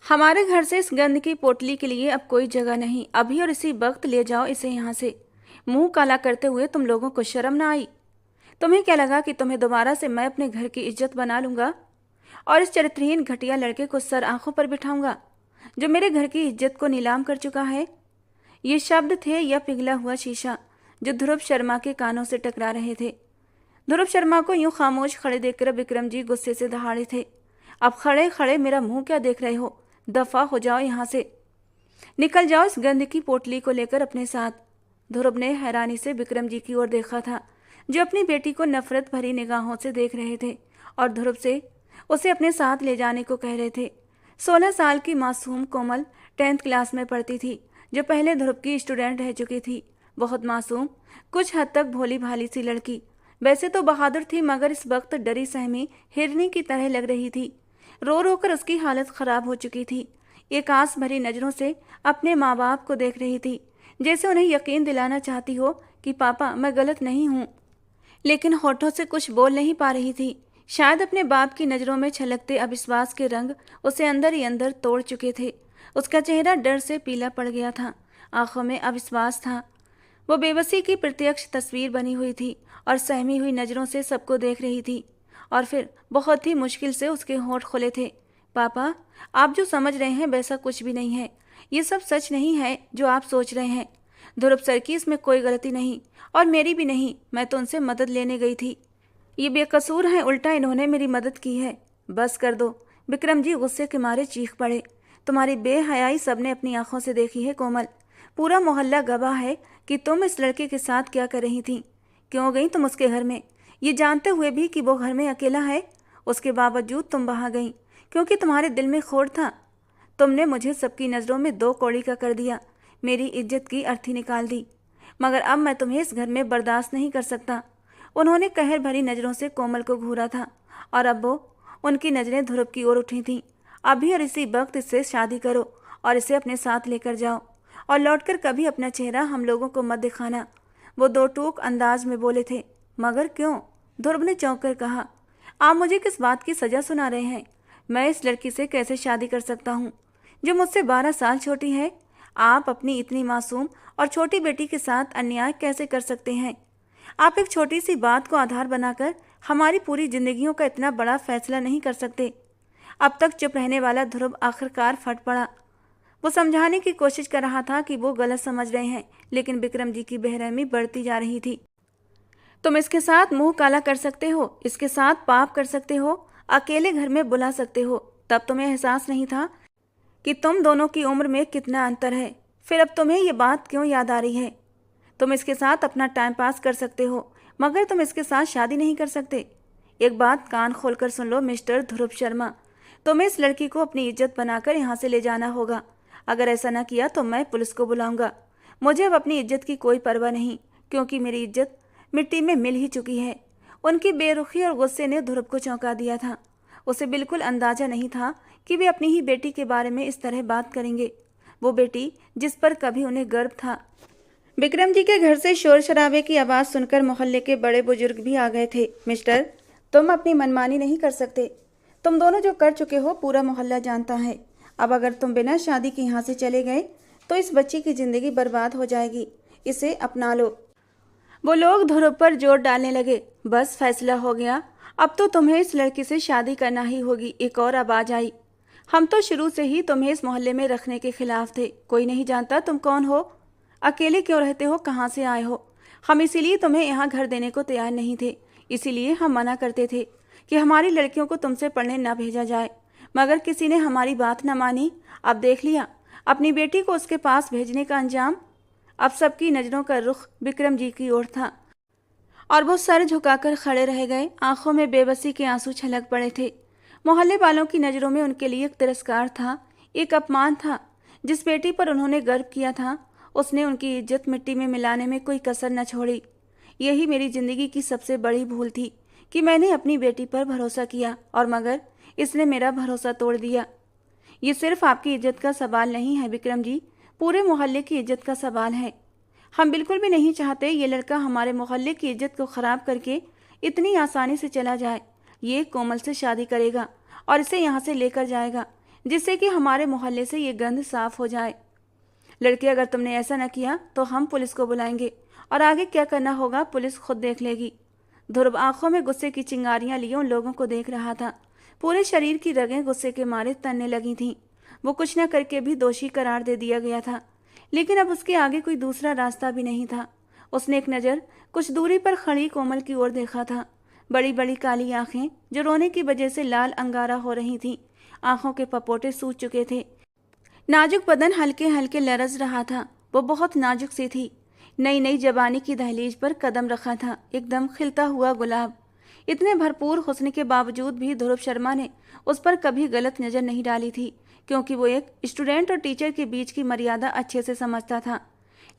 हमारे घर से इस गंद की पोटली के लिए अब कोई जगह नहीं। अभी और इसी वक्त ले जाओ इसे यहाँ से। मुंह काला करते हुए तुम लोगों को शर्म ना आई? तुम्हें क्या लगा कि तुम्हें दोबारा से मैं अपने घर की इज्जत बना लूंगा और इस चरित्रहीन घटिया लड़के को सर आंखों पर बिठाऊंगा जो मेरे घर की इज्जत को नीलाम कर चुका है? ये शब्द थे या पिघला हुआ शीशा जो ध्रुव शर्मा के कानों से टकरा रहे थे। ध्रुव शर्मा को यूं खामोश खड़े देखकर विक्रम जी गुस्से से दहाड़े थे। अब खड़े खड़े मेरा मुंह क्या देख रहे हो? दफा हो जाओ यहाँ से। निकल जाओ इस गंद की पोटली को लेकर अपने साथ। ध्रुव ने हैरानी से विक्रम जी की ओर देखा था जो अपनी बेटी को नफरत भरी निगाहों से देख रहे थे और ध्रुव से उसे अपने साथ ले जाने को कह रहे थे। 16 साल की मासूम कोमल 10th क्लास में पढ़ती थी जो पहले ध्रुव की स्टूडेंट रह चुकी थी। बहुत मासूम, कुछ हद तक भोली भाली सी लड़की। वैसे तो बहादुर थी मगर इस वक्त डरी सहमी हिरनी की तरह लग रही थी। रो रो कर उसकी हालत खराब हो चुकी थी। एक आस भरी नजरों से अपने माँ बाप को देख रही थी जैसे उन्हें यकीन दिलाना चाहती हो कि पापा मैं गलत नहीं हूँ, लेकिन होठों से कुछ बोल नहीं पा रही थी। शायद अपने बाप की नज़रों में छलकते अविश्वास के रंग उसे अंदर ही अंदर तोड़ चुके थे। उसका चेहरा डर से पीला पड़ गया था, आंखों में अविश्वास था। वो बेबसी की प्रत्यक्ष तस्वीर बनी हुई थी और सहमी हुई नज़रों से सबको देख रही थी। और फिर बहुत ही मुश्किल से उसके होंठ खुले थे। पापा, आप जो समझ रहे हैं वैसा कुछ भी नहीं है। ये सब सच नहीं है जो आप सोच रहे हैं। ध्रुव सर की इसमें कोई गलती नहीं और मेरी भी नहीं। मैं तो उनसे मदद लेने गई थी। ये बेकसूर हैं, उल्टा इन्होंने मेरी मदद की है। बस कर दो। विक्रम जी गुस्से के मारे चीख पड़े। तुम्हारी बेहयाई सबने अपनी आंखों से देखी है कोमल। पूरा मोहल्ला गवाह है कि तुम इस लड़के के साथ क्या कर रही थी। क्यों गई तुम उसके घर में, ये जानते हुए भी कि वो घर में अकेला है? उसके बावजूद तुम वहां गई क्योंकि तुम्हारे दिल में खोट था। तुमने मुझे सबकी नज़रों में दो कौड़ी का कर दिया, मेरी इज्जत की अर्थी निकाल दी। मगर अब मैं तुम्हें इस घर में बर्दाश्त नहीं कर सकता। उन्होंने कहर भरी नज़रों से कोमल को घूरा था और अब वो उनकी नज़रें ध्रुव की ओर उठी थीं। अभी और इसी वक्त इससे शादी करो और इसे अपने साथ लेकर जाओ और लौटकर कभी अपना चेहरा हम लोगों को मत दिखाना। वो दो टूक अंदाज में बोले थे। मगर क्यों? ध्रुव ने चौंक कर कहा। आप मुझे किस बात की सज़ा सुना रहे हैं? मैं इस लड़की से कैसे शादी कर सकता हूँ जो मुझसे 12 साल छोटी है? आप अपनी इतनी मासूम और छोटी बेटी के साथ अन्याय कैसे कर सकते हैं? आप एक छोटी सी बात को आधार बनाकर हमारी पूरी जिंदगियों का इतना बड़ा फैसला नहीं कर सकते। अब तक चुप रहने वाला ध्रुव आखिरकार फट पड़ा। वो समझाने की कोशिश कर रहा था कि वो गलत समझ रहे हैं, लेकिन विक्रम जी की बेरहमी बढ़ती जा रही थी। तुम इसके साथ मुंह काला कर सकते हो, इसके साथ पाप कर सकते हो, अकेले घर में बुला सकते हो। तब तुम्हें एहसास नहीं था कि तुम दोनों की उम्र में कितना अंतर है? फिर अब तुम्हें ये बात क्यों याद आ रही है? तुम इसके साथ अपना टाइम पास कर सकते हो मगर तुम इसके साथ शादी नहीं कर सकते। एक बात कान खोलकर सुन लो मिस्टर ध्रुव शर्मा, तुम्हें इस लड़की को अपनी इज्जत बनाकर यहाँ से ले जाना होगा। अगर ऐसा ना किया तो मैं पुलिस को बुलाऊंगा। मुझे अब अपनी इज्जत की कोई परवाह नहीं क्योंकि मेरी इज्जत मिट्टी में मिल ही चुकी है। उनकी बेरुखी और गुस्से ने ध्रुव को चौंका दिया था। उसे बिल्कुल अंदाजा नहीं था कि वे अपनी ही बेटी के बारे में इस तरह बात करेंगे, वो बेटी जिस पर कभी उन्हें गर्व था। विक्रम जी के घर से शोर शराबे की आवाज़ सुनकर मोहल्ले के बड़े बुजुर्ग भी आ गए थे। मिस्टर, तुम अपनी मनमानी नहीं कर सकते। तुम दोनों जो कर चुके हो पूरा मोहल्ला जानता है। अब अगर तुम बिना शादी के यहाँ से चले गए तो इस बच्ची की ज़िंदगी बर्बाद हो जाएगी। इसे अपना लो। वो लोग ध्रुव पर जोर डालने लगे। बस फैसला हो गया, अब तो तुम्हें इस लड़की से शादी करना ही होगी। एक और आवाज़ आई। हम तो शुरू से ही तुम्हें इस मोहल्ले में रखने के खिलाफ थे। कोई नहीं जानता तुम कौन हो, अकेले क्यों रहते हो, कहाँ से आए हो। हम इसीलिए तुम्हें यहाँ घर देने को तैयार नहीं थे। इसीलिए हम मना करते थे कि हमारी लड़कियों को तुमसे पढ़ने न भेजा जाए, मगर किसी ने हमारी बात न मानी। अब देख लिया अपनी बेटी को उसके पास भेजने का अंजाम। अब सबकी नज़रों का रुख विक्रम जी की ओर था और वो सर झुकाकर खड़े रह गए। आंखों में बेबसी के आंसू छलक पड़े थे। मोहल्ले वालों की नज़रों में उनके लिए एक तिरस्कार था, एक अपमान था। जिस बेटी पर उन्होंने गर्व किया था उसने उनकी इज्जत मिट्टी में मिलाने में कोई कसर न छोड़ी। यही मेरी ज़िंदगी की सबसे बड़ी भूल थी कि मैंने अपनी बेटी पर भरोसा किया और मगर इसने मेरा भरोसा तोड़ दिया। ये सिर्फ आपकी इज्जत का सवाल नहीं है विक्रम जी, पूरे मोहल्ले की इज्जत का सवाल है। हम बिल्कुल भी नहीं चाहते ये लड़का हमारे मोहल्ले की इज्जत को ख़राब करके इतनी आसानी से चला जाए। ये कोमल से शादी करेगा और इसे यहाँ से लेकर जाएगा। जिससे कि हमारे मोहल्ले से ये गंध साफ हो जाए। लड़के, अगर तुमने ऐसा न किया तो हम पुलिस को बुलाएंगे और आगे क्या करना होगा पुलिस खुद देख लेगी। ध्रुव आंखों में गुस्से की चिंगारियां लिए उन लोगों को देख रहा था। पूरे शरीर की रगें गुस्से के मारे तनने लगी थीं। वो कुछ न करके भी दोषी करार दे दिया गया था, लेकिन अब उसके आगे कोई दूसरा रास्ता भी नहीं था। उसने एक नज़र कुछ दूरी पर खड़ी कोमल की ओर देखा था। बड़ी बड़ी काली आंखें जो रोने की वजह से लाल अंगारा हो रही थीं, आंखों के पपोटे सूज चुके थे। नाजुक बदन हल्के हल्के लरज रहा था। वो बहुत नाजुक सी थी। नई नई जवानी की दहलीज पर कदम रखा था, एकदम खिलता हुआ गुलाब। इतने भरपूर हुस्न के बावजूद भी ध्रुव शर्मा ने उस पर कभी गलत नज़र नहीं डाली थी, क्योंकि वो एक स्टूडेंट और टीचर के बीच की मर्यादा अच्छे से समझता था।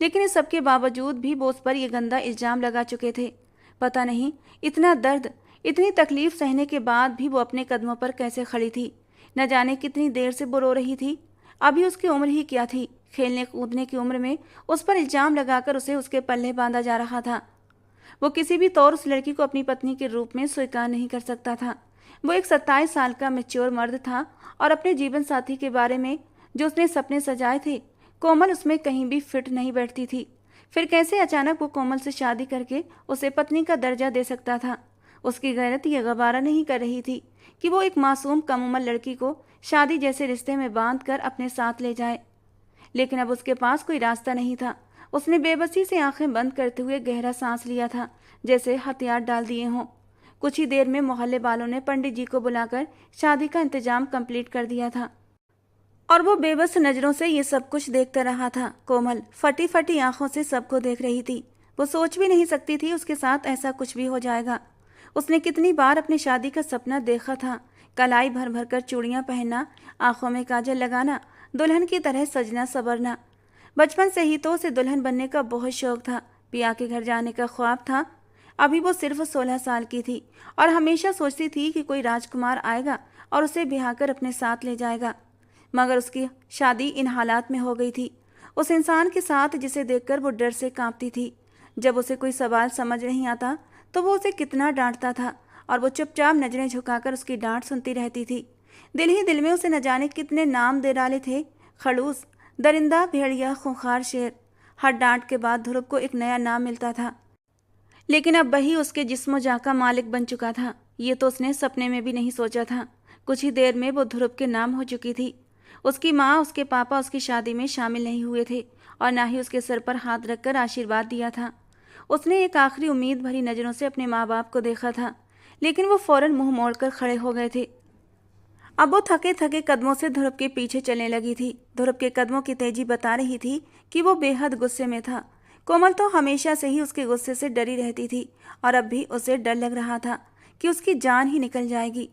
लेकिन इस सबके बावजूद भी वो उस पर यह गंदा इल्जाम लगा चुके थे। पता नहीं इतना दर्द, इतनी तकलीफ सहने के बाद भी वो अपने कदमों पर कैसे खड़ी थी। न जाने कितनी देर से वो रो रही थी। अभी उसकी उम्र ही क्या थी। खेलने कूदने की उम्र में उस पर इल्जाम लगाकर उसे उसके पल्ले बांधा जा रहा था। वो किसी भी तौर उस लड़की को अपनी पत्नी के रूप में स्वीकार नहीं कर सकता था। वो एक 27 साल का मैच्योर मर्द था और अपने जीवन साथी के बारे में जो उसने सपने सजाए थे, कोमल उसमें कहीं भी फिट नहीं बैठती थी। फिर कैसे अचानक वो कोमल से शादी करके उसे पत्नी का दर्जा दे सकता था। उसकी गैरत ये गवारा नहीं कर रही थी कि वो एक मासूम कम उम्र लड़की को शादी जैसे रिश्ते में बांध कर अपने साथ ले जाए। लेकिन अब उसके पास कोई रास्ता नहीं था। उसने बेबसी से आंखें बंद करते हुए गहरा सांस लिया था, जैसे हथियार डाल दिए हों। कुछ ही देर में मोहल्ले वालों ने पंडित जी को बुलाकर शादी का इंतजाम कंप्लीट कर दिया था और वो बेबस नजरों से ये सब कुछ देखता रहा था। कोमल फटी फटी आंखों से सबको देख रही थी। वो सोच भी नहीं सकती थी उसके साथ ऐसा कुछ भी हो जाएगा। उसने कितनी बार अपनी शादी का सपना देखा था। कलाई भर भर कर चूड़ियाँ पहनना, आंखों में काजल लगाना, दुल्हन की तरह सजना संवरना। बचपन से ही तो उसे दुल्हन बनने का बहुत शौक था। पिया के घर जाने का ख्वाब था। अभी वो सिर्फ 16 साल की थी और हमेशा सोचती थी कि कोई राजकुमार आएगा और उसे ब्याह कर अपने साथ ले जाएगा। मगर उसकी शादी इन हालात में हो गई थी, उस इंसान के साथ जिसे देखकर वो डर से कांपती थी। जब उसे कोई सवाल समझ नहीं आता तो वो उसे कितना डांटता था और वो चुपचाप नजरें झुकाकर उसकी डांट सुनती रहती थी। दिल ही दिल में उसे न जाने कितने नाम दे डाले थे। खड़ूस, दरिंदा, भेड़िया, खूंखार, शेर। हर डांट के बाद ध्रुव को एक नया नाम मिलता था, लेकिन अब वही उसके जिस्मो जान का मालिक बन चुका था। ये तो उसने सपने में भी नहीं सोचा था। कुछ ही देर में वो ध्रुव के नाम हो चुकी थी। उसकी माँ, उसके पापा उसकी शादी में शामिल नहीं हुए थे और ना ही उसके सर पर हाथ रखकर आशीर्वाद दिया था। उसने एक आखिरी उम्मीद भरी नज़रों से अपने माँ बाप को देखा था, लेकिन वो फौरन मुंह मोड़कर खड़े हो गए थे। अब वो थके थके कदमों से ध्रुव के पीछे चलने लगी थी। ध्रुव के कदमों की तेजी बता रही थी कि वो बेहद गुस्से में था। कोमल तो हमेशा से ही उसके गुस्से से डरी रहती थी और अब भी उसे डर लग रहा था कि उसकी जान ही निकल जाएगी।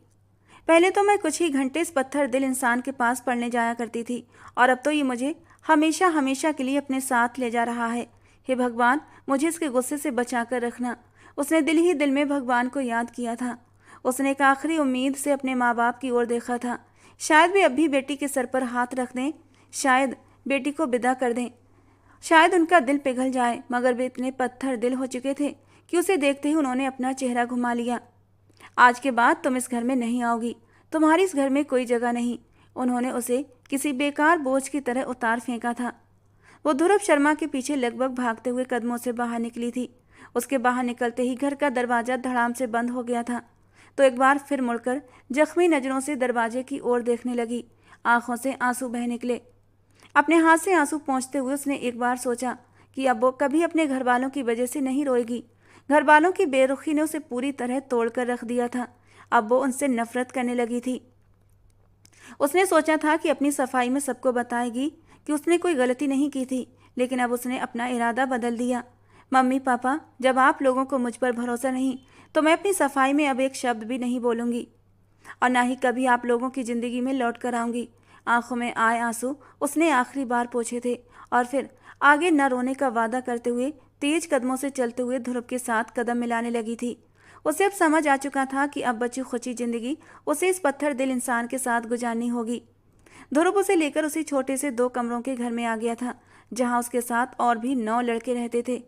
पहले तो मैं कुछ ही घंटे इस पत्थर दिल इंसान के पास पढ़ने जाया करती थी और अब तो ये मुझे हमेशा हमेशा के लिए अपने साथ ले जा रहा है। हे भगवान, मुझे इसके गुस्से से बचा कर रखना। उसने दिल ही दिल में भगवान को याद किया था। उसने एक आखिरी उम्मीद से अपने माँ बाप की ओर देखा था। शायद वे अब भी बेटी के सर पर हाथ रख दें, शायद बेटी को विदा कर दें, शायद उनका दिल पिघल जाए। मगर वे इतने पत्थर दिल हो चुके थे कि उसे देखते ही उन्होंने अपना चेहरा घुमा लिया। आज के बाद तुम इस घर में नहीं आओगी, तुम्हारी इस घर में कोई जगह नहीं। उन्होंने उसे किसी बेकार बोझ की तरह उतार फेंका था। वो ध्रुव शर्मा के पीछे लगभग भागते हुए कदमों से बाहर निकली थी। उसके बाहर निकलते ही घर का दरवाजा धड़ाम से बंद हो गया था, तो एक बार फिर मुड़कर जख्मी नजरों से दरवाजे की ओर देखने लगी। आंखों से आंसू बह निकले। अपने हाथ से आंसू पोंछते हुए उसने एक बार सोचा कि अब वो कभी अपने घर वालों की वजह से नहीं रोएगी। घर वालों की बेरुखी ने उसे पूरी तरह तोड़ कर रख दिया था। अब वो उनसे नफरत करने लगी थी। उसने सोचा था कि अपनी सफाई में सबको बताएगी कि उसने कोई गलती नहीं की थी, लेकिन अब उसने अपना इरादा बदल दिया। मम्मी पापा, जब आप लोगों को मुझ पर भरोसा नहीं तो मैं अपनी सफाई में अब एक शब्द भी नहीं बोलूँगी और ना ही कभी आप लोगों की ज़िंदगी में लौट कर आऊँगी। आंखों में आए आंसू उसने आखिरी बार पोंछे थे और फिर आगे न रोने का वादा करते हुए तेज कदमों से चलते हुए ध्रुव के साथ कदम मिलाने लगी थी। उसे अब समझ आ चुका था कि अब बची खुची जिंदगी उसे इस पत्थर दिल इंसान के साथ गुजारनी होगी। ध्रुव उसे लेकर उसी छोटे से 2 कमरों के घर में आ गया था, जहां उसके साथ और भी 9 लड़के रहते थे।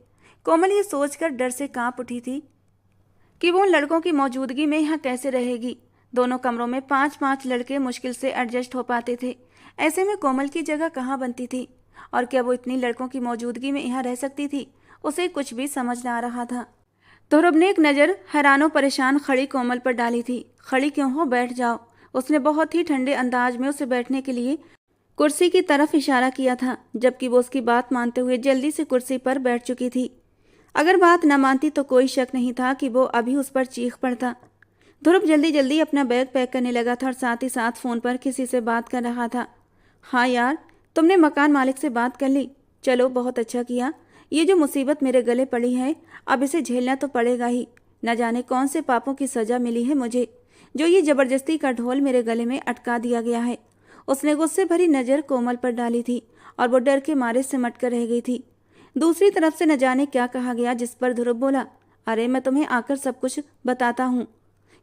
कोमल ये सोचकर डर से कांप उठी थी कि वो उन लड़कों की मौजूदगी में यहाँ कैसे रहेगी। दोनों कमरों में 5-5 लड़के मुश्किल से एडजस्ट हो पाते थे। ऐसे में कोमल की जगह कहाँ बनती थी, और क्या वो इतनी लड़कों की मौजूदगी में यहाँ रह सकती थी? उसे कुछ भी समझ न आ रहा था। ध्रुव ने एक नज़र हैरानो परेशान खड़ी कोमल पर डाली थी। खड़ी क्यों हो, बैठ जाओ। उसने बहुत ही ठंडे अंदाज में उसे बैठने के लिए कुर्सी की तरफ इशारा किया था, जबकि वो उसकी बात मानते हुए जल्दी से कुर्सी पर बैठ चुकी थी। अगर बात न मानती तो कोई शक नहीं था कि वो अभी उस पर चीख पड़ता। ध्रुव जल्दी जल्दी अपना बैग पैक करने लगा था और साथ ही साथ फ़ोन पर किसी से बात कर रहा था। हाँ यार, तुमने मकान मालिक से बात कर ली? चलो, बहुत अच्छा किया। ये जो मुसीबत मेरे गले पड़ी है, अब इसे झेलना तो पड़ेगा ही। न जाने कौन से पापों की सज़ा मिली है मुझे, जो ये ज़बरदस्ती का ढोल मेरे गले में अटका दिया गया है। उसने गुस्से भरी नज़र कोमल पर डाली थी और वो डर के मारे सिमट कर रह गई थी। दूसरी तरफ से न जाने क्या कहा गया, जिस पर ध्रुव बोला, अरे मैं तुम्हें आकर सब कुछ बताता हूँ।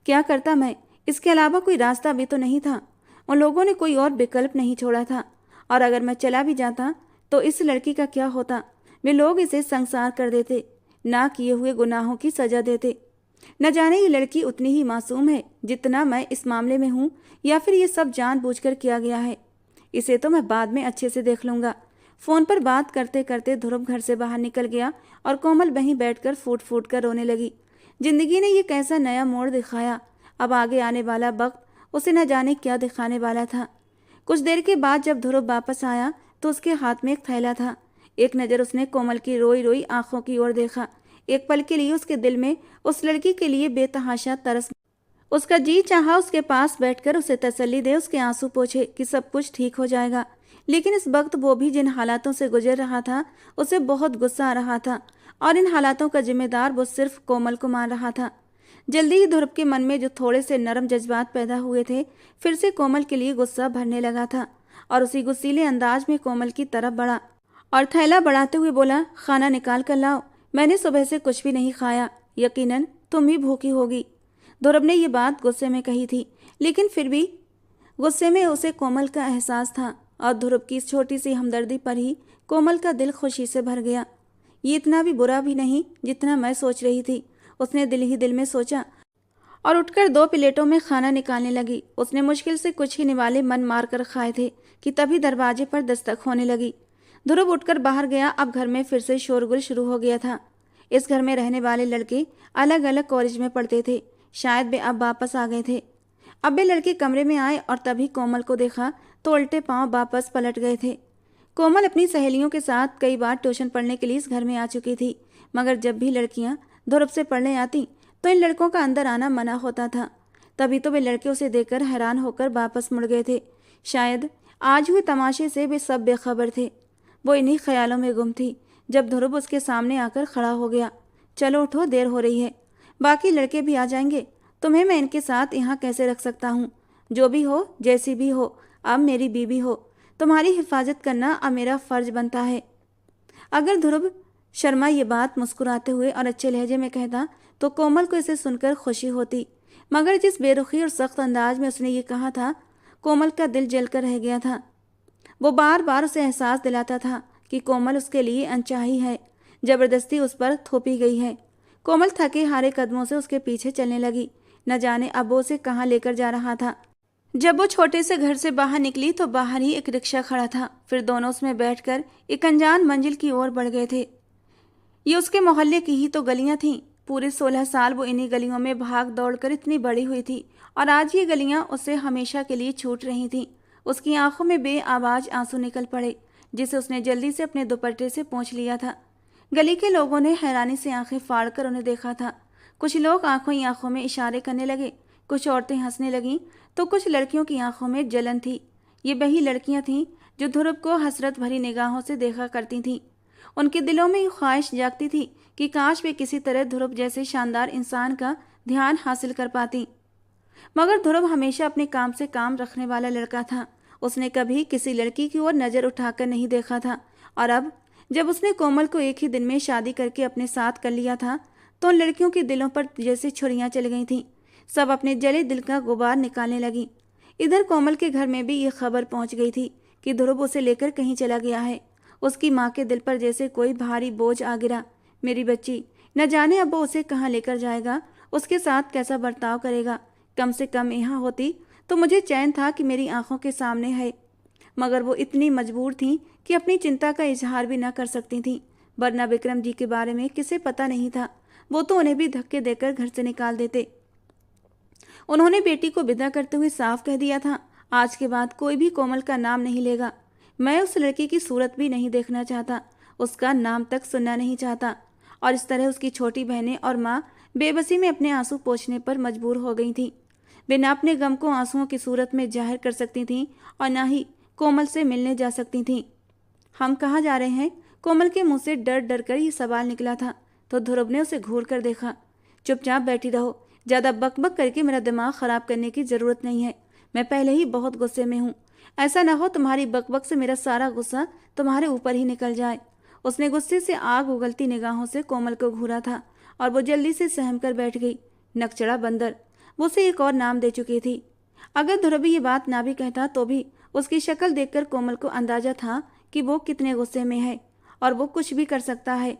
क्या करता मैं? इसके अलावा कोई रास्ता भी तो नहीं था। उन लोगों ने कोई और विकल्प नहीं छोड़ा था, और अगर मैं चला भी जाता तो इस लड़की का क्या होता? वे लोग इसे संसार कर देते, ना किए हुए गुनाहों की सजा देते। न जाने ये लड़की उतनी ही मासूम है जितना मैं इस मामले में हूँ, या फिर ये सब जानबूझकर किया गया है। इसे तो मैं बाद में अच्छे से देख लूँगा। फ़ोन पर बात करते करते ध्रुव घर से बाहर निकल गया और कोमल वहीं बैठकर फूट फूट कर रोने लगी। जिंदगी ने ये कैसा नया मोड़ दिखाया। अब आगे आने वाला वक्त उसे न जाने क्या दिखाने वाला था। कुछ देर के बाद जब ध्रुव वापस आया तो उसके हाथ में एक थैला था। एक नज़र उसने कोमल की रोई रोई आंखों की ओर देखा। एक पल के लिए उसके दिल में उस लड़की के लिए बेतहाशा तरस। उसका जी चाहा उसके पास बैठकर उसे तसल्ली दे, उसके आंसू पोंछे कि सब कुछ ठीक हो जाएगा। लेकिन इस वक्त वो भी जिन हालातों से गुजर रहा था, उसे बहुत गुस्सा आ रहा था, और इन हालातों का जिम्मेदार वो सिर्फ कोमल को मान रहा था। जल्दी ही ध्रुव के मन में जो थोड़े से नरम जज्बात पैदा हुए थे, फिर से कोमल के लिए गुस्सा भरने लगा था, और उसी गुस्सीले अंदाज में कोमल की तरफ बढ़ा और थैला बढ़ाते हुए बोला, खाना निकाल कर लाओ। मैंने सुबह से कुछ भी नहीं खाया, यकीनन तुम भी भूखी होगी। ध्रुव ने ये बात गुस्से में कही थी, लेकिन फिर भी गुस्से में उसे कोमल का एहसास था, और ध्रुव की इस छोटी सी हमदर्दी पर ही कोमल का दिल खुशी से भर गया। ये इतना भी बुरा भी नहीं जितना मैं सोच रही थी, उसने दिल ही दिल में सोचा, और उठकर 2 प्लेटों में खाना निकालने लगी। उसने मुश्किल से कुछ ही निवाले मन मार कर खाए थे कि तभी दरवाजे पर दस्तक होने लगी। ध्रुव उठकर बाहर गया। अब घर में फिर से शोरगुल शुरू हो गया था। इस घर में रहने वाले लड़के अलग अलग कॉलेज में पढ़ते थे। शायद वे अब वापस आ गए थे। अब वे लड़के कमरे में आए और तभी कोमल को देखा तो उल्टे पांव वापस पलट गए थे। कोमल अपनी सहेलियों के साथ कई बार ट्यूशन पढ़ने के लिए इस घर में आ चुकी थी, मगर जब भी लड़कियां ध्रुव से पढ़ने आती तो इन लड़कों का अंदर आना मना होता था। तभी तो वे लड़के उसे देखकर हैरान होकर वापस मुड़ गए थे। शायद आज हुए तमाशे से वे सब बेखबर थे। वो इन्हीं ख्यालों में गुम थी जब ध्रुव उसके सामने आकर खड़ा हो गया। चलो उठो, देर हो रही है, बाकी लड़के भी आ जाएंगे। तुम्हें मैं इनके साथ यहाँ कैसे रख सकता हूँ? जो भी हो, जैसी भी हो, अब मेरी बीवी हो। तुम्हारी हिफाजत करना अब मेरा फर्ज बनता है। अगर ध्रुव शर्मा ये बात मुस्कुराते हुए और अच्छे लहजे में कहता तो कोमल को इसे सुनकर खुशी होती, मगर जिस बेरुखी और सख्त अंदाज में उसने ये कहा था, कोमल का दिल जलकर रह गया था। वो बार बार उसे एहसास दिलाता था कि कोमल उसके लिए अनचाही है, जबरदस्ती उस पर थोपी गई है। कोमल थके हारे कदमों से उसके पीछे चलने लगी। न जाने अब वो उसे कहाँ लेकर जा रहा था। जब वो छोटे से घर से बाहर निकली तो बाहर ही एक रिक्शा खड़ा था। फिर दोनों उसमें बैठकर एक अनजान मंजिल की ओर बढ़ गए थे। ये उसके मोहल्ले की ही तो गलियां थीं। पूरे 16 साल वो इन्हीं गलियों में भाग दौड़ कर इतनी बड़ी हुई थी, और आज ये गलियां उससे हमेशा के लिए छूट रही थीं। उसकी आंखों में बेआवाज आंसू निकल पड़े, जिसे उसने जल्दी से अपने दुपट्टे से पोंछ लिया था। गली के लोगों ने हैरानी से आंखें फाड़कर उन्हें देखा था। कुछ लोग आंखों ही आंखों में इशारे करने लगे, कुछ औरतें हंसने लगीं, तो कुछ लड़कियों की आंखों में जलन थी। ये वही लड़कियां थीं जो ध्रुव को हसरत भरी निगाहों से देखा करती थीं। उनके दिलों में ये ख्वाहिश जागती थी कि काश वे किसी तरह ध्रुव जैसे शानदार इंसान का ध्यान हासिल कर पाती। मगर ध्रुव हमेशा अपने काम से काम रखने वाला लड़का था। उसने कभी किसी लड़की की ओर नज़र उठाकर नहीं देखा था, और अब जब उसने कोमल को एक ही दिन में शादी करके अपने साथ कर लिया था तो उन लड़कियों के दिलों पर जैसे छुरियां चल गई थीं। सब अपने जले दिल का गुबार निकालने लगी। इधर कोमल के घर में भी ये खबर पहुंच गई थी कि ध्रुव उसे लेकर कहीं चला गया है। उसकी माँ के दिल पर जैसे कोई भारी बोझ आ गिरा। मेरी बच्ची, न जाने अब वो उसे कहाँ लेकर जाएगा, उसके साथ कैसा बर्ताव करेगा, कम से कम यहाँ होती तो मुझे चैन था कि मेरी आंखों के सामने है, मगर वो इतनी मजबूर थीं कि अपनी चिंता का इजहार भी न कर सकती थीं। वरना विक्रम जी के बारे में किसे पता नहीं था, वो तो उन्हें भी धक्के देकर घर से निकाल देते। उन्होंने बेटी को विदा करते हुए साफ कह दिया था, आज के बाद कोई भी कोमल का नाम नहीं लेगा। मैं उस लड़की की सूरत भी नहीं देखना चाहता, उसका नाम तक सुनना नहीं चाहता। और इस तरह उसकी छोटी बहनें और माँ बेबसी में अपने आंसू पोंछने पर मजबूर हो गई थीं। वे न अपने गम को आंसुओं की सूरत में जाहिर कर सकती थीं और न ही कोमल से मिलने जा सकती थीं। हम कहाँ जा रहे हैं? कोमल के मुंह से डर डर कर ये सवाल निकला था, तो ध्रुव ने उसे घूर कर देखा। चुपचाप बैठी रहो, ज़्यादा बकबक करके मेरा दिमाग खराब करने की ज़रूरत नहीं है। मैं पहले ही बहुत गुस्से में हूँ, ऐसा ना हो तुम्हारी बकबक से मेरा सारा गुस्सा तुम्हारे ऊपर ही निकल जाए। उसने गुस्से से आग उगलती निगाहों से कोमल को घूरा था और वो जल्दी से सहम कर बैठ गई। नकचड़ा बंदर, वो उसे एक और नाम दे चुकी थी। अगर ध्रुव ये बात ना भी कहता तो भी उसकी शक्ल देखकर कोमल को अंदाजा था कि वो कितने गुस्से में है और वो कुछ भी कर सकता है।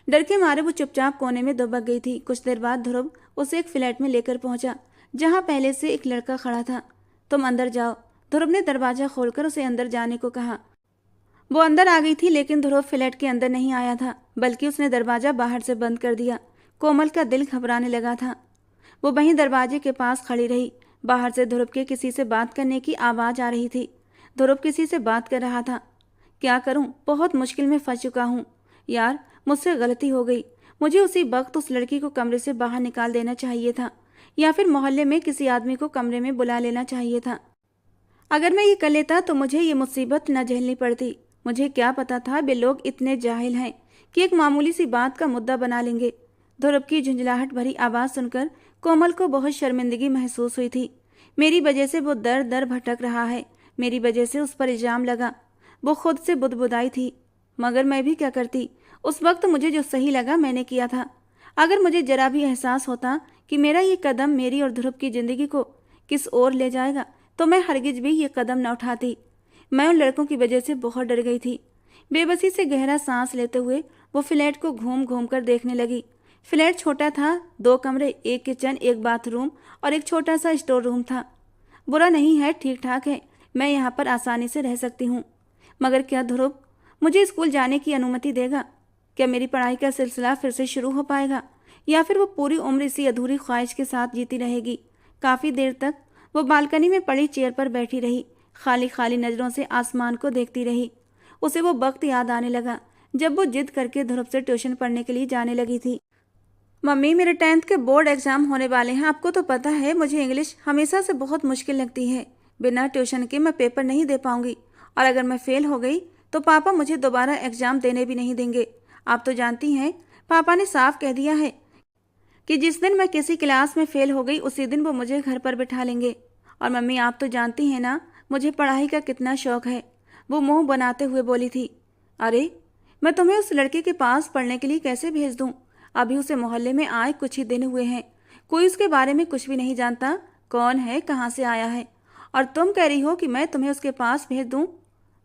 डर के मारे वो चुपचाप कोने में दुबक गई थी। कुछ देर बाद ध्रुव उसे एक फ्लैट में लेकर पहुंचा जहां पहले से एक लड़का खड़ा था। तुम अंदर जाओ, ध्रुव ने दरवाजा खोलकर उसे अंदर जाने को कहा। वो अंदर आ गई थी, लेकिन ध्रुव फ्लैट के अंदर नहीं आया था, बल्कि उसने दरवाजा बाहर से बंद कर दिया। कोमल का दिल घबराने लगा था। वो वहीं दरवाजे के पास खड़ी रही। बाहर से ध्रुव के किसी से बात करने की आवाज़ आ रही थी। ध्रुव किसी से बात कर रहा था। क्या करूं, बहुत मुश्किल में फंस चुका हूं। यार, मुझसे गलती हो गई। मुझे उसी वक्त उस लड़की को कमरे से बाहर निकाल देना चाहिए था, या फिर मोहल्ले में किसी आदमी को कमरे में बुला लेना चाहिए था। अगर मैं ये कर लेता तो मुझे ये मुसीबत न झेलनी पड़ती। मुझे क्या पता था वे लोग इतने जाहिल हैं कि एक मामूली सी बात का मुद्दा बना लेंगे। ध्रुव की झुंझलाहट भरी आवाज़ सुनकर कोमल को बहुत शर्मिंदगी महसूस हुई थी। मेरी वजह से वो दर दर भटक रहा है, मेरी वजह से उस पर इल्जाम लगा। वो खुद से बुदबुदाई थी, मगर मैं भी क्या करती। उस वक्त मुझे जो सही लगा मैंने किया था। अगर मुझे जरा भी एहसास होता कि मेरा ये कदम मेरी और ध्रुव की ज़िंदगी को किस ओर ले जाएगा, तो मैं हरगिज भी ये कदम न उठाती। मैं उन लड़कों की वजह से बहुत डर गई थी। बेबसी से गहरा सांस लेते हुए वो फ्लैट को घूम घूम कर देखने लगी। फ्लैट छोटा था, 2 कमरे, एक किचन, एक बाथरूम और एक छोटा सा स्टोर रूम था। बुरा नहीं है, ठीक ठाक है, मैं यहाँ पर आसानी से रह सकती हूँ। मगर क्या ध्रुव मुझे स्कूल जाने की अनुमति देगा? क्या मेरी पढ़ाई का सिलसिला फिर से शुरू हो पाएगा, या फिर वो पूरी उम्र इसी अधूरी ख्वाहिश के साथ जीती रहेगी? काफ़ी देर तक वो बालकनी में पड़ी चेयर पर बैठी रही, खाली खाली नज़रों से आसमान को देखती रही। उसे वो वक्त याद आने लगा जब वो जिद करके ध्रुव से ट्यूशन पढ़ने के लिए जाने लगी थी। मम्मी, मेरे 10th के बोर्ड एग्ज़ाम होने वाले हैं। आपको तो पता है मुझे इंग्लिश हमेशा से बहुत मुश्किल लगती है। बिना ट्यूशन के मैं पेपर नहीं दे पाऊंगी, और अगर मैं फेल हो गई तो पापा मुझे दोबारा एग्ज़ाम देने भी नहीं देंगे। आप तो जानती हैं, पापा ने साफ कह दिया है कि जिस दिन मैं किसी क्लास में फ़ेल हो गई उसी दिन वो मुझे घर पर बिठा लेंगे। और मम्मी, आप तो जानती हैं ना मुझे पढ़ाई का कितना शौक़ है। वो मुंह बनाते हुए बोली थी। अरे, मैं तुम्हें उस लड़के के पास पढ़ने के लिए कैसे भेज दूँ? अभी उसे मोहल्ले में आए कुछ ही दिन हुए हैं, कोई उसके बारे में कुछ भी नहीं जानता, कौन है, कहाँ से आया है, और तुम कह रही हो कि मैं तुम्हें उसके पास भेज दूँ?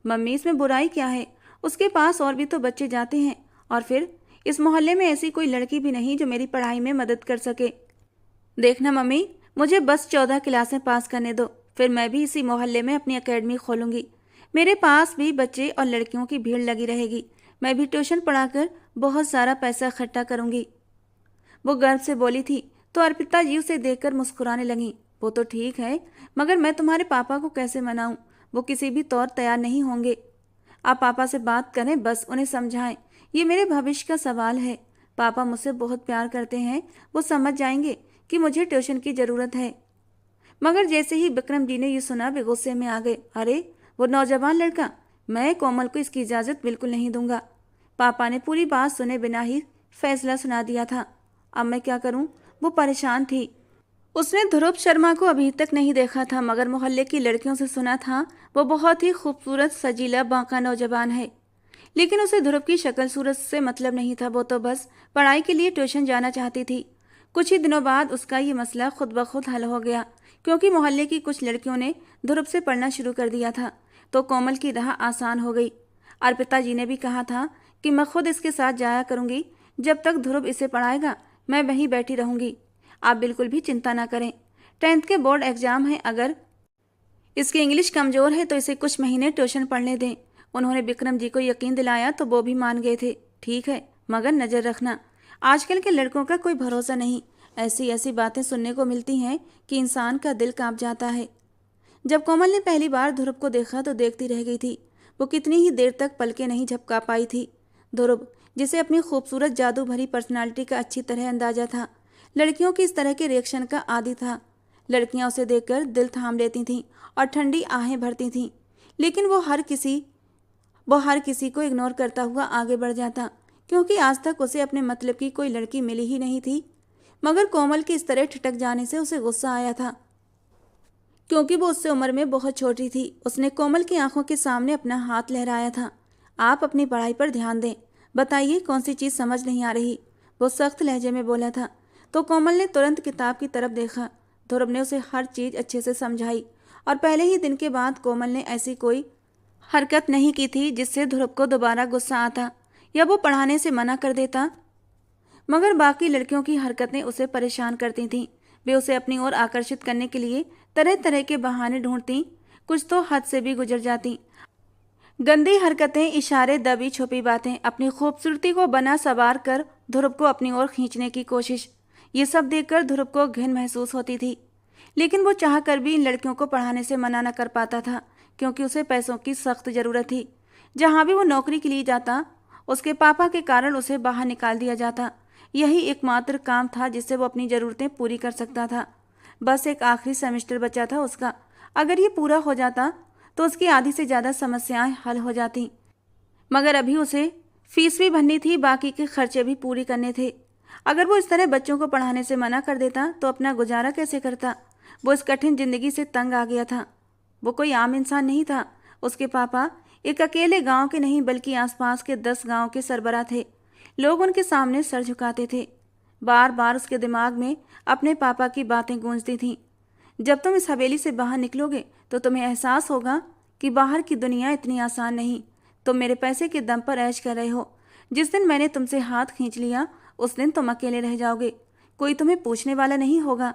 मम्मी, इसमें बुराई क्या है? उसके पास और भी तो बच्चे जाते हैं, और फिर इस मोहल्ले में ऐसी कोई लड़की भी नहीं जो मेरी पढ़ाई में मदद कर सके। देखना मम्मी, मुझे बस 14 क्लासें पास करने दो, फिर मैं भी इसी मोहल्ले में अपनी एकेडमी खोलूँगी। मेरे पास भी बच्चे और लड़कियों की भीड़ लगी रहेगी। मैं भी ट्यूशन पढ़ाकर बहुत सारा पैसा इकट्ठा करूँगी। वो गर्व से बोली थी, तो अर्पिता जी उसे देखकर मुस्कुराने लगीं। वो तो ठीक है, मगर मैं तुम्हारे पापा को कैसे मनाऊं? वो किसी भी तौर तैयार नहीं होंगे। आप पापा से बात करें, बस उन्हें समझाएं। ये मेरे भविष्य का सवाल है। पापा मुझसे बहुत प्यार करते हैं, वो समझ जाएंगे कि मुझे ट्यूशन की ज़रूरत है। मगर जैसे ही विक्रम जी ने ये सुना वे गुस्से में आ गए। अरे, वो नौजवान लड़का, मैं कोमल को इसकी इजाज़त बिल्कुल नहीं दूंगा। पापा ने पूरी बात सुने बिना ही फैसला सुना दिया था। अब मैं क्या करूं? वो परेशान थी। उसने ध्रुव शर्मा को अभी तक नहीं देखा था, मगर मोहल्ले की लड़कियों से सुना था वो बहुत ही खूबसूरत, सजीला, बांका नौजवान है। लेकिन उसे ध्रुव की शक्ल सूरत से मतलब नहीं था। वो तो बस पढ़ाई के लिए ट्यूशन जाना चाहती थी। कुछ ही दिनों बाद उसका ये मसला खुद ब खुद हल हो गया, क्योंकि मोहल्ले की कुछ लड़कियों ने ध्रुव से पढ़ना शुरू कर दिया था, तो कोमल की राह आसान हो गई। अर्पिता जी ने भी कहा था कि मैं खुद इसके साथ जाया करूंगी। जब तक ध्रुव इसे पढ़ाएगा मैं वहीं बैठी रहूंगी। आप बिल्कुल भी चिंता ना करें। 10th के बोर्ड एग्जाम है, अगर इसकी इंग्लिश कमज़ोर है तो इसे कुछ महीने ट्यूशन पढ़ने दें। उन्होंने विक्रम जी को यकीन दिलाया तो वो भी मान गए थे। ठीक है, मगर नज़र रखना, आजकल के लड़कों का कोई भरोसा नहीं। ऐसी ऐसी बातें सुनने को मिलती हैं कि इंसान का दिल कांप जाता है। जब कोमल ने पहली बार ध्रुव को देखा तो देखती रह गई थी। वो कितनी ही देर तक पलकें नहीं झपका पाई थी। ध्रुव, जिसे अपनी खूबसूरत जादू भरी पर्सनालिटी का अच्छी तरह अंदाजा था, लड़कियों की इस तरह के रिएक्शन का आदी था। लड़कियां उसे देखकर दिल थाम लेती थीं और ठंडी आहें भरती थीं, लेकिन वो हर किसी को इग्नोर करता हुआ आगे बढ़ जाता, क्योंकि आज तक उसे अपने मतलब की कोई लड़की मिली ही नहीं थी। मगर कोमल के इस तरह ठिठक जाने से उसे गुस्सा आया था, क्योंकि वो उससे उम्र में बहुत छोटी थी। उसने कोमल की आंखों के सामने अपना हाथ लहराया था। आप अपनी पढ़ाई पर ध्यान दें, बताइए कौन सी चीज़ समझ नहीं आ रही, वो सख्त लहजे में बोला था। तो कोमल ने तुरंत किताब की तरफ देखा। ध्रुव ने उसे हर चीज़ अच्छे से समझाई और पहले ही दिन के बाद कोमल ने ऐसी कोई हरकत नहीं की थी जिससे ध्रुव को दोबारा गुस्सा आता या वो पढ़ाने से मना कर देता। मगर बाकी लड़कियों की हरकतें उसे परेशान करती थीं। वे उसे अपनी ओर आकर्षित करने के लिए तरह तरह के बहाने ढूंढती, कुछ तो हद से भी गुजर जाती। गंदी हरकतें, इशारे, दबी छुपी बातें, अपनी खूबसूरती को बना सवार कर ध्रुव को अपनी ओर खींचने की कोशिश, ये सब देखकर ध्रुव को घिन महसूस होती थी। लेकिन वो चाह कर भी इन लड़कियों को पढ़ाने से मना न कर पाता था, क्योंकि उसे पैसों की सख्त ज़रूरत थी। जहाँ भी वो नौकरी के लिए जाता, उसके पापा के कारण उसे बाहर निकाल दिया जाता। यही एकमात्र काम था जिससे वो अपनी ज़रूरतें पूरी कर सकता था। बस एक आखिरी सेमेस्टर बचा था उसका। अगर ये पूरा हो जाता तो उसकी आधी से ज़्यादा समस्याएं हल हो जाती। मगर अभी उसे फीस भी भरनी थी, बाकी के खर्चे भी पूरी करने थे। अगर वो इस तरह बच्चों को पढ़ाने से मना कर देता तो अपना गुजारा कैसे करता। वो इस कठिन जिंदगी से तंग आ गया था। वो कोई आम इंसान नहीं था। उसके पापा एक अकेले गांव के नहीं बल्कि आसपास के 10 गांव के सरबराह थे। लोग उनके सामने सर झुकाते थे। बार बार उसके दिमाग में अपने पापा की बातें गूंजती थीं। जब तुम इस हवेली से बाहर निकलोगे तो तुम्हें एहसास होगा कि बाहर की दुनिया इतनी आसान नहीं। तुम मेरे पैसे के दम पर ऐश कर रहे हो। जिस दिन मैंने तुमसे हाथ खींच लिया उस दिन तुम अकेले रह जाओगे, कोई तुम्हें पूछने वाला नहीं होगा।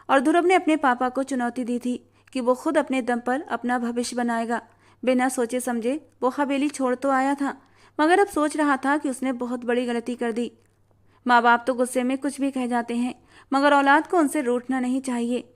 और ध्रुव ने अपने पापा को चुनौती दी थी कि वो खुद अपने दम पर अपना भविष्य बनाएगा। बिना सोचे समझे वो हवेली छोड़ तो आया था, मगर अब सोच रहा था कि उसने बहुत बड़ी गलती कर दी। माँ बाप तो गुस्से में कुछ भी कह जाते हैं, मगर औलाद को उनसे रूठना नहीं चाहिए।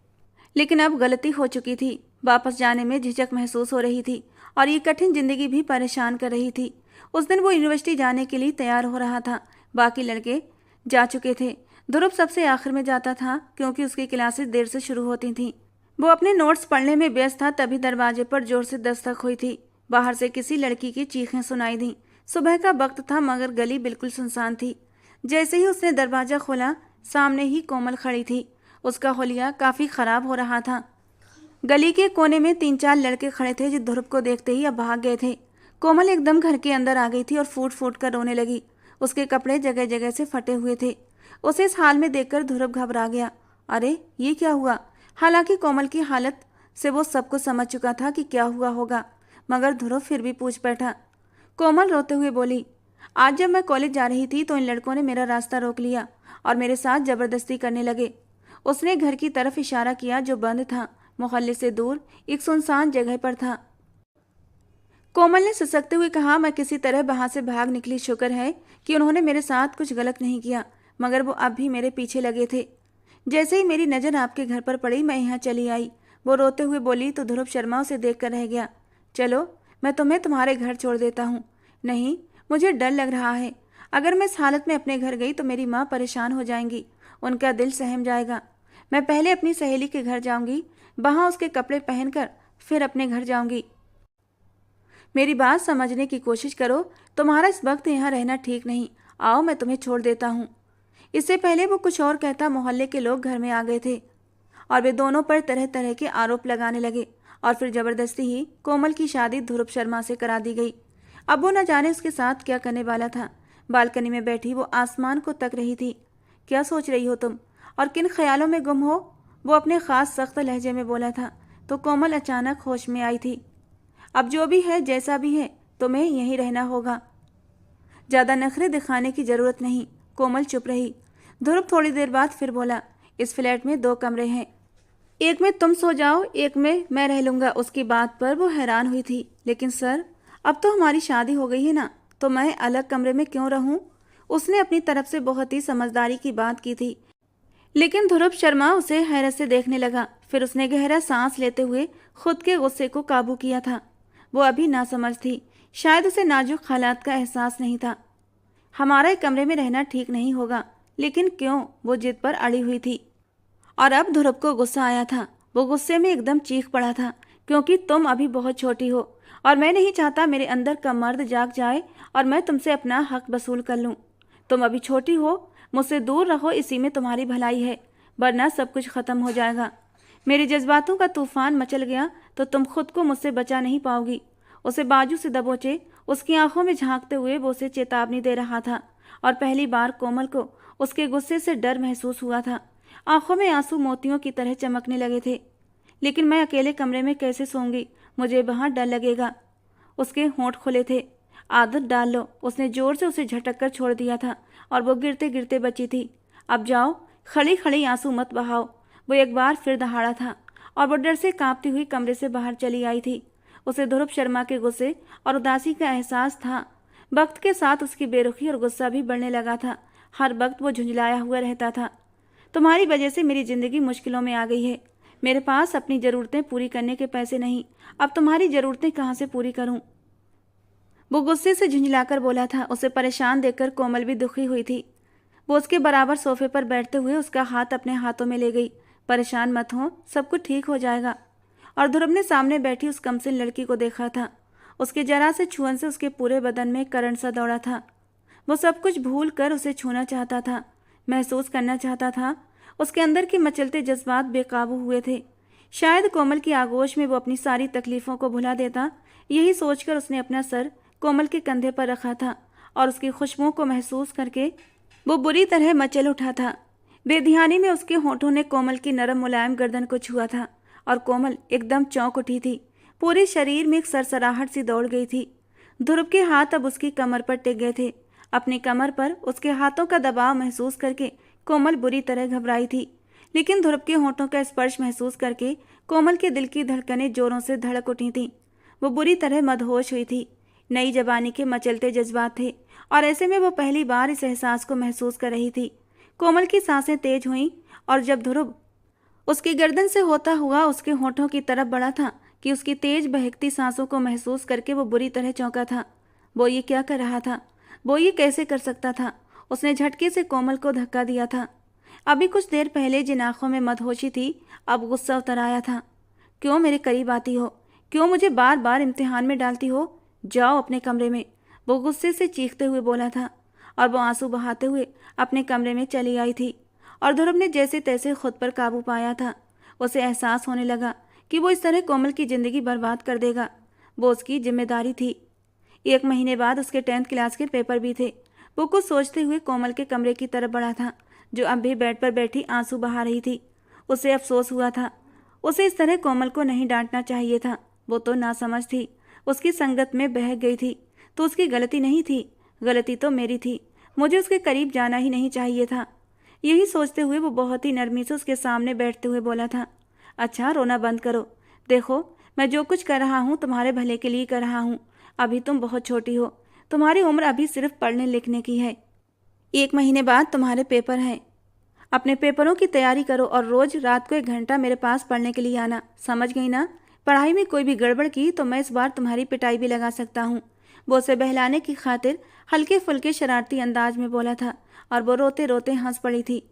लेकिन अब गलती हो चुकी थी। वापस जाने में झिझक महसूस हो रही थी और ये कठिन जिंदगी भी परेशान कर रही थी। उस दिन वो यूनिवर्सिटी जाने के लिए तैयार हो रहा था। बाकी लड़के जा चुके थे। ध्रुव सबसे आखिर में जाता था, क्योंकि उसकी क्लासेस देर से शुरू होती थीं। वो अपने नोट्स पढ़ने में व्यस्त था, तभी दरवाजे पर जोर से दस्तक हुई थी। बाहर से किसी लड़की की चीखें सुनाई दी। सुबह का वक्त था, मगर गली बिल्कुल सुनसान थी। जैसे ही उसने दरवाजा खोला, सामने ही कोमल खड़ी थी। उसका हुलिया काफ़ी ख़राब हो रहा था। गली के कोने में 3-4 लड़के खड़े थे जो ध्रुव को देखते ही अब भाग गए थे। कोमल एकदम घर के अंदर आ गई थी और फूट फूट कर रोने लगी। उसके कपड़े जगह जगह से फटे हुए थे। उसे इस हाल में देखकर ध्रुव घबरा गया। अरे ये क्या हुआ। हालांकि कोमल की हालत से वो सब कुछ समझ चुका था कि क्या हुआ होगा, मगर ध्रुव फिर भी पूछ बैठा। कोमल रोते हुए बोली, आज जब मैं कॉलेज जा रही थी तो इन लड़कों ने मेरा रास्ता रोक लिया और मेरे साथ ज़बरदस्ती करने लगे। उसने घर की तरफ इशारा किया जो बंद था, मोहल्ले से दूर एक सुनसान जगह पर था। कोमल ने सिसकते हुए कहा, मैं किसी तरह वहां से भाग निकली। शुक्र है कि उन्होंने मेरे साथ कुछ गलत नहीं किया, मगर वो अब भी मेरे पीछे लगे थे। जैसे ही मेरी नज़र आपके घर पर पड़ी मैं यहाँ चली आई। वो रोते हुए बोली तो ध्रुव शर्मा उसे देख कर रह गया। चलो मैं तुम्हें तुम्हारे घर छोड़ देता हूँ। नहीं, मुझे डर लग रहा है। अगर मैं इस हालत में अपने घर गई तो मेरी माँ परेशान हो जाएंगी, उनका दिल सहम जाएगा। मैं पहले अपनी सहेली के घर जाऊंगी, वहाँ उसके कपड़े पहनकर फिर अपने घर जाऊंगी। मेरी बात समझने की कोशिश करो, तुम्हारा इस वक्त यहाँ रहना ठीक नहीं। आओ मैं तुम्हें छोड़ देता हूँ। इससे पहले वो कुछ और कहता, मोहल्ले के लोग घर में आ गए थे और वे दोनों पर तरह तरह के आरोप लगाने लगे और फिर जबरदस्ती ही कोमल की शादी ध्रुव शर्मा से करा दी गई। अब वो न जाने उसके साथ क्या करने वाला था। बालकनी में बैठी वो आसमान को तक रही थी। क्या सोच रही हो तुम और किन ख्यालों में गुम हो, वो अपने ख़ास सख्त लहजे में बोला था। तो कोमल अचानक होश में आई थी। अब जो भी है जैसा भी है तुम्हें यहीं रहना होगा, ज़्यादा नखरे दिखाने की ज़रूरत नहीं। कोमल चुप रही। ध्रुव थोड़ी देर बाद फिर बोला, इस फ्लैट में 2 कमरे हैं, एक में तुम सो जाओ, एक में मैं रह लूँगा। उसकी बात पर वो हैरान हुई थी। लेकिन सर, अब तो हमारी शादी हो गई है ना, तो मैं अलग कमरे में क्यों रहूँ? उसने अपनी तरफ से बहुत ही समझदारी की बात की थी। लेकिन ध्रुव शर्मा उसे हैरत से देखने लगा। फिर उसने गहरा सांस लेते हुए खुद के गुस्से को काबू किया था। वो अभी नासमझ थी, शायद उसे नाजुक हालात का एहसास नहीं था। हमारा एक कमरे में रहना ठीक नहीं होगा। लेकिन क्यों? वो जिद पर अड़ी हुई थी। और अब ध्रुव को गुस्सा आया था। वो गुस्से में एकदम चीख पड़ा था, क्योंकि तुम अभी बहुत छोटी हो और मैं नहीं चाहता मेरे अंदर का मर्द जाग जाए और मैं तुमसे अपना हक वसूल कर लूं। तुम अभी छोटी हो, मुझसे दूर रहो, इसी में तुम्हारी भलाई है, वरना सब कुछ खत्म हो जाएगा। मेरे जज्बातों का तूफान मचल गया तो तुम खुद को मुझसे बचा नहीं पाओगी। उसे बाजू से दबोचे, उसकी आंखों में झांकते हुए वो उसे चेतावनी दे रहा था। और पहली बार कोमल को उसके गुस्से से डर महसूस हुआ था। आंखों में आंसू मोतियों की तरह चमकने लगे थे। लेकिन मैं अकेले कमरे में कैसे सोऊंगी? मुझे वहां डर लगेगा। उसके होंठ खुले थे। आदत डाल लो। उसने जोर से उसे झटक कर छोड़ दिया था और वो गिरते गिरते बची थी। अब जाओ, खड़ी खड़ी आंसू मत बहाओ। वो एक बार फिर दहाड़ा था और वो डर से कांपती हुई कमरे से बाहर चली आई थी। उसे ध्रुव शर्मा के गुस्से और उदासी का एहसास था। वक्त के साथ उसकी बेरुखी और गुस्सा भी बढ़ने लगा था। हर वक्त वो झुंझलाया हुआ रहता था। तुम्हारी वजह से मेरी जिंदगी मुश्किलों में आ गई है। मेरे पास अपनी ज़रूरतें पूरी करने के पैसे नहीं, अब तुम्हारी ज़रूरतें कहाँ से पूरी करूं? वो गुस्से से झुंझलाकर बोला था। उसे परेशान देखकर कोमल भी दुखी हुई थी। वो उसके बराबर सोफे पर बैठते हुए उसका हाथ अपने हाथों में ले गई। परेशान मत हो, सब कुछ ठीक हो जाएगा। और ध्रुव ने सामने बैठी उस कमसिन लड़की को देखा था। उसके जरा से छुअन से उसके पूरे बदन में करंट सा दौड़ा था। वो सब कुछ भूल कर उसे छूना चाहता था, महसूस करना चाहता था। उसके अंदर के मचलते जज्बात बेकाबू हुए थे। शायद कोमल की आगोश में वो अपनी सारी तकलीफों को भुला देता। यही सोचकर उसने अपना सर कोमल के कंधे पर रखा था और उसकी खुशबुओं को महसूस करके वो बुरी तरह मचल उठा था। बेध्यानी में उसके होठों ने कोमल की नरम मुलायम गर्दन को छुआ था और कोमल एकदम चौंक उठी थी। पूरे शरीर में एक सरसराहट सी दौड़ गई थी। ध्रुव के हाथ अब उसकी कमर पर टिक गए थे। अपनी कमर पर उसके हाथों का दबाव महसूस करके कोमल बुरी तरह घबराई थी। लेकिन ध्रुव के होठों का स्पर्श महसूस करके कोमल के दिल की धड़कनें जोरों से धड़क उठी थीं। वो बुरी तरह मदहोश हुई थी। नई जवानी के मचलते जज्बात थे और ऐसे में वो पहली बार इस एहसास को महसूस कर रही थी। कोमल की सांसें तेज हुईं और जब ध्रुव उसकी गर्दन से होता हुआ उसके होठों की तरफ बढ़ा था कि उसकी तेज बहकती सांसों को महसूस करके वो बुरी तरह चौंका था। वो ये क्या कर रहा था? वो ये कैसे कर सकता था? उसने झटके से कोमल को धक्का दिया था। अभी कुछ देर पहले जिन आंखों में मदहोशी थी, अब गुस्सा उतर आया था। क्यों मेरे करीब आती हो? क्यों मुझे बार बार इम्तिहान में डालती हो? जाओ अपने कमरे में, वो गुस्से से चीखते हुए बोला था और वो आंसू बहाते हुए अपने कमरे में चली आई थी। और ध्रुव ने जैसे तैसे खुद पर काबू पाया था। उसे एहसास होने लगा कि वो इस तरह कोमल की ज़िंदगी बर्बाद कर देगा। वो उसकी जिम्मेदारी थी। 1 महीने बाद उसके 10th क्लास के पेपर भी थे। वो कुछ सोचते हुए कोमल के कमरे की तरफ बढ़ा था, जो अब भी बेड पर बैठी आंसू बहा रही थी। उसे अफसोस हुआ था। उसे इस तरह कोमल को नहीं डांटना चाहिए था। वो तो नासमझ थी, उसकी संगत में बहक गई थी। तो उसकी गलती नहीं थी, गलती तो मेरी थी। मुझे उसके करीब जाना ही नहीं चाहिए था। यही सोचते हुए वो बहुत ही नरमी से उसके सामने बैठते हुए बोला था, अच्छा रोना बंद करो। देखो, मैं जो कुछ कर रहा हूँ तुम्हारे भले के लिए कर रहा हूँ। अभी तुम बहुत छोटी हो, तुम्हारी उम्र अभी सिर्फ पढ़ने लिखने की है। 1 महीने बाद तुम्हारे पेपर हैं। अपने पेपरों की तैयारी करो और रोज रात को 1 घंटा मेरे पास पढ़ने के लिए आना, समझ गई ना? पढ़ाई में कोई भी गड़बड़ की तो मैं इस बार तुम्हारी पिटाई भी लगा सकता हूँ। वो उसे बहलाने की खातिर हल्के फुल्के शरारती अंदाज में बोला था और वो रोते रोते हंस पड़ी थी।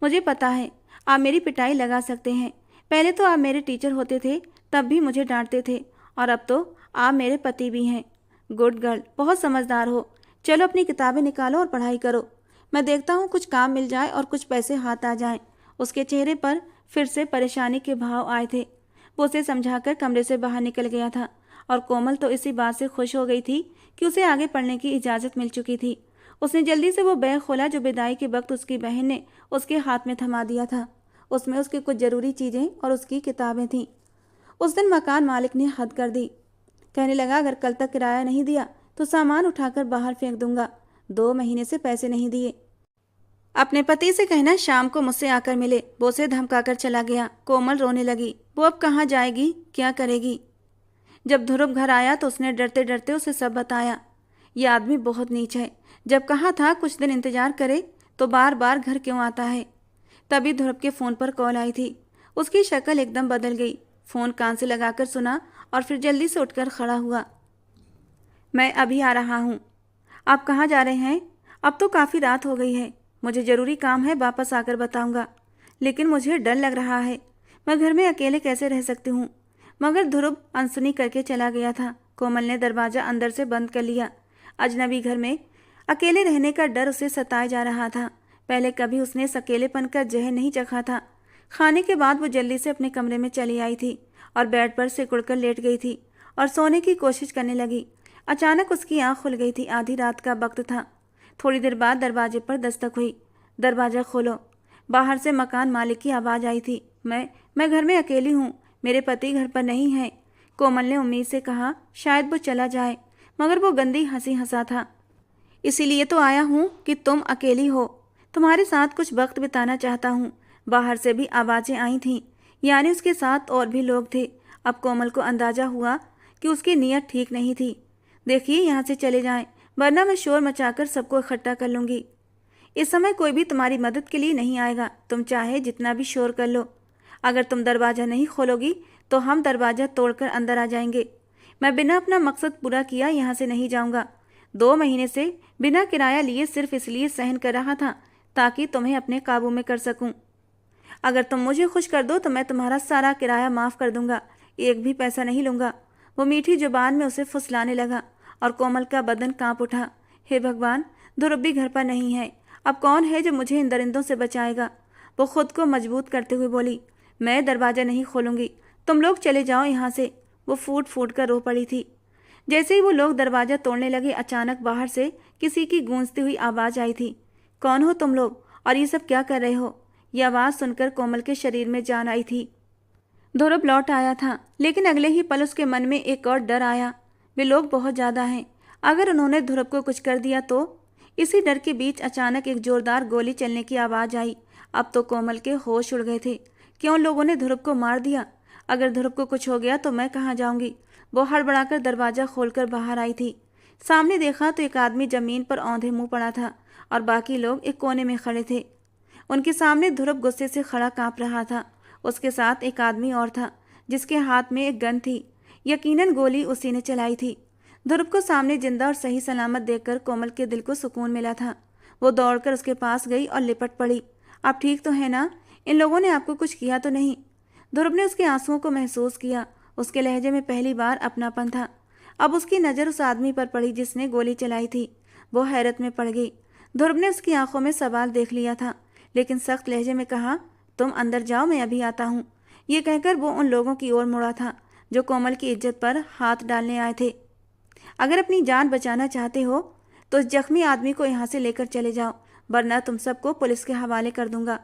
मुझे पता है आप मेरी पिटाई लगा सकते हैं। पहले तो आप मेरे टीचर होते थे, तब भी मुझे डांटते थे, और अब तो आप मेरे पति भी हैं। गुड गर्ल, बहुत समझदार हो। चलो अपनी किताबें निकालो और पढ़ाई करो। मैं देखता हूँ कुछ काम मिल जाए और कुछ पैसे हाथ आ जाएं। उसके चेहरे पर फिर से परेशानी के भाव आए थे। वो उसे समझाकर कमरे से बाहर निकल गया था और कोमल तो इसी बात से खुश हो गई थी कि उसे आगे पढ़ने की इजाज़त मिल चुकी थी। उसने जल्दी से वो बैग खोला जो विदाई के वक्त उसकी बहन ने उसके हाथ में थमा दिया था। उसमें उसकी कुछ ज़रूरी चीज़ें और उसकी किताबें थीं। उस दिन मकान मालिक ने हद कर दी। कहने लगा, अगर कल तक किराया नहीं दिया तो सामान उठाकर बाहर फेंक दूंगा। 2 महीने से पैसे नहीं दिए। अपने पति से कहना शाम को मुझसे आकर मिले। वो उसे धमकाकर चला गया। कोमल रोने लगी। वो अब कहाँ जाएगी, क्या करेगी। जब ध्रुव घर आया तो उसने डरते डरते उसे सब बताया। ये आदमी बहुत नीच है। जब कहा था कुछ दिन इंतजार करे तो बार बार घर क्यों आता है। तभी ध्रुव के फ़ोन पर कॉल आई थी। उसकी शक्ल एकदम बदल गई। फ़ोन कान से लगाकर सुना और फिर जल्दी से उठकर खड़ा हुआ। मैं अभी आ रहा हूँ। आप कहाँ जा रहे हैं? अब तो काफ़ी रात हो गई है। मुझे ज़रूरी काम है, वापस आकर बताऊँगा। लेकिन मुझे डर लग रहा है। मैं घर में अकेले कैसे रह सकती हूँ। मगर ध्रुव अनसुनी करके चला गया था। कोमल ने दरवाज़ा अंदर से बंद कर लिया। अजनबी घर में अकेले रहने का डर उसे सताए जा रहा था। पहले कभी उसने इस अकेलेपन का जहर नहीं चखा था। खाने के बाद वो जल्दी से अपने कमरे में चली आई थी और बेड पर सिकुड़कर लेट गई थी और सोने की कोशिश करने लगी। अचानक उसकी आंख खुल गई थी। आधी रात का वक्त था। थोड़ी देर बाद दरवाजे पर दस्तक हुई। दरवाज़ा खोलो। बाहर से मकान मालिक की आवाज़ आई थी। मैं घर में अकेली हूँ। मेरे पति घर पर नहीं हैं। कोमल ने उम्मीद से कहा शायद वो चला जाए, मगर वो गंदी हंसी हंसा था। इसीलिए तो आया हूँ कि तुम अकेली हो। तुम्हारे साथ कुछ वक्त बिताना चाहता हूँ। बाहर से भी आवाज़ें आई थीं, यानी उसके साथ और भी लोग थे। अब कोमल को अंदाजा हुआ कि उसकी नीयत ठीक नहीं थी। देखिए, यहाँ से चले जाएं, वरना मैं शोर मचाकर सबको इकट्ठा कर लूँगी। इस समय कोई भी तुम्हारी मदद के लिए नहीं आएगा। तुम चाहे जितना भी शोर कर लो। अगर तुम दरवाज़ा नहीं खोलोगी तो हम दरवाज़ा तोड़कर अंदर आ जाएंगे। मैं बिना अपना मकसद पूरा किया यहाँ से नहीं जाऊँगा। 2 महीने से बिना किराया लिए सिर्फ इसलिए सहन कर रहा था ताकि तुम्हें अपने काबू में कर सकूं। अगर तुम मुझे खुश कर दो तो मैं तुम्हारा सारा किराया माफ़ कर दूंगा। एक भी पैसा नहीं लूँगा। वो मीठी जुबान में उसे फुसलाने लगा और कोमल का बदन कांप उठा। हे भगवान, ध्रुव भी घर पर नहीं है। अब कौन है जो मुझे इन दरिंदों से बचाएगा। वो खुद को मजबूत करते हुए बोली, मैं दरवाज़ा नहीं खोलूँगी। तुम लोग चले जाओ यहाँ से। वो फूट फूट कर रो पड़ी थी। जैसे ही वो लोग दरवाज़ा तोड़ने लगे, अचानक बाहर से किसी की गूंजती हुई आवाज़ आई थी। कौन हो तुम लोग और ये सब क्या कर रहे हो? ये आवाज़ सुनकर कोमल के शरीर में जान आई थी। ध्रुव लौट आया था, लेकिन अगले ही पल उसके मन में एक और डर आया। वे लोग बहुत ज़्यादा हैं। अगर उन्होंने ध्रुव को कुछ कर दिया तो। इसी डर के बीच अचानक एक जोरदार गोली चलने की आवाज़ आई। अब तो कोमल के होश उड़ गए थे। क्यों लोगों ने ध्रुव को मार दिया? अगर ध्रुव को कुछ हो गया तो मैं कहाँ जाऊँगी। वो हड़बड़ाकर दरवाज़ा खोलकर बाहर आई थी। सामने देखा तो एक आदमी ज़मीन पर औंधे मुँह पड़ा था और बाकी लोग एक कोने में खड़े थे। उनके सामने ध्रुव गुस्से से खड़ा काँप रहा था। उसके साथ एक आदमी और था जिसके हाथ में एक गन थी। यकीनन गोली उसी ने चलाई थी। ध्रुव को सामने जिंदा और सही सलामत देखकर कोमल के दिल को सुकून मिला था। वो दौड़कर उसके पास गई और लिपट पड़ी। आप ठीक तो हैं ना? इन लोगों ने आपको कुछ किया तो नहीं? ध्रुव ने उसके आंसुओं को महसूस किया। उसके लहजे में पहली बार अपनापन था। अब उसकी नज़र उस आदमी पर पड़ी जिसने गोली चलाई थी। वो हैरत में पड़ गई। ध्रुव ने उसकी आंखों में सवाल देख लिया था, लेकिन सख्त लहजे में कहा, तुम अंदर जाओ, मैं अभी आता हूँ। ये कहकर वो उन लोगों की ओर मुड़ा था जो कोमल की इज्जत पर हाथ डालने आए थे। अगर अपनी जान बचाना चाहते हो तो इस जख्मी आदमी को यहाँ से लेकर चले जाओ, वरना तुम सबको पुलिस के हवाले कर दूंगा।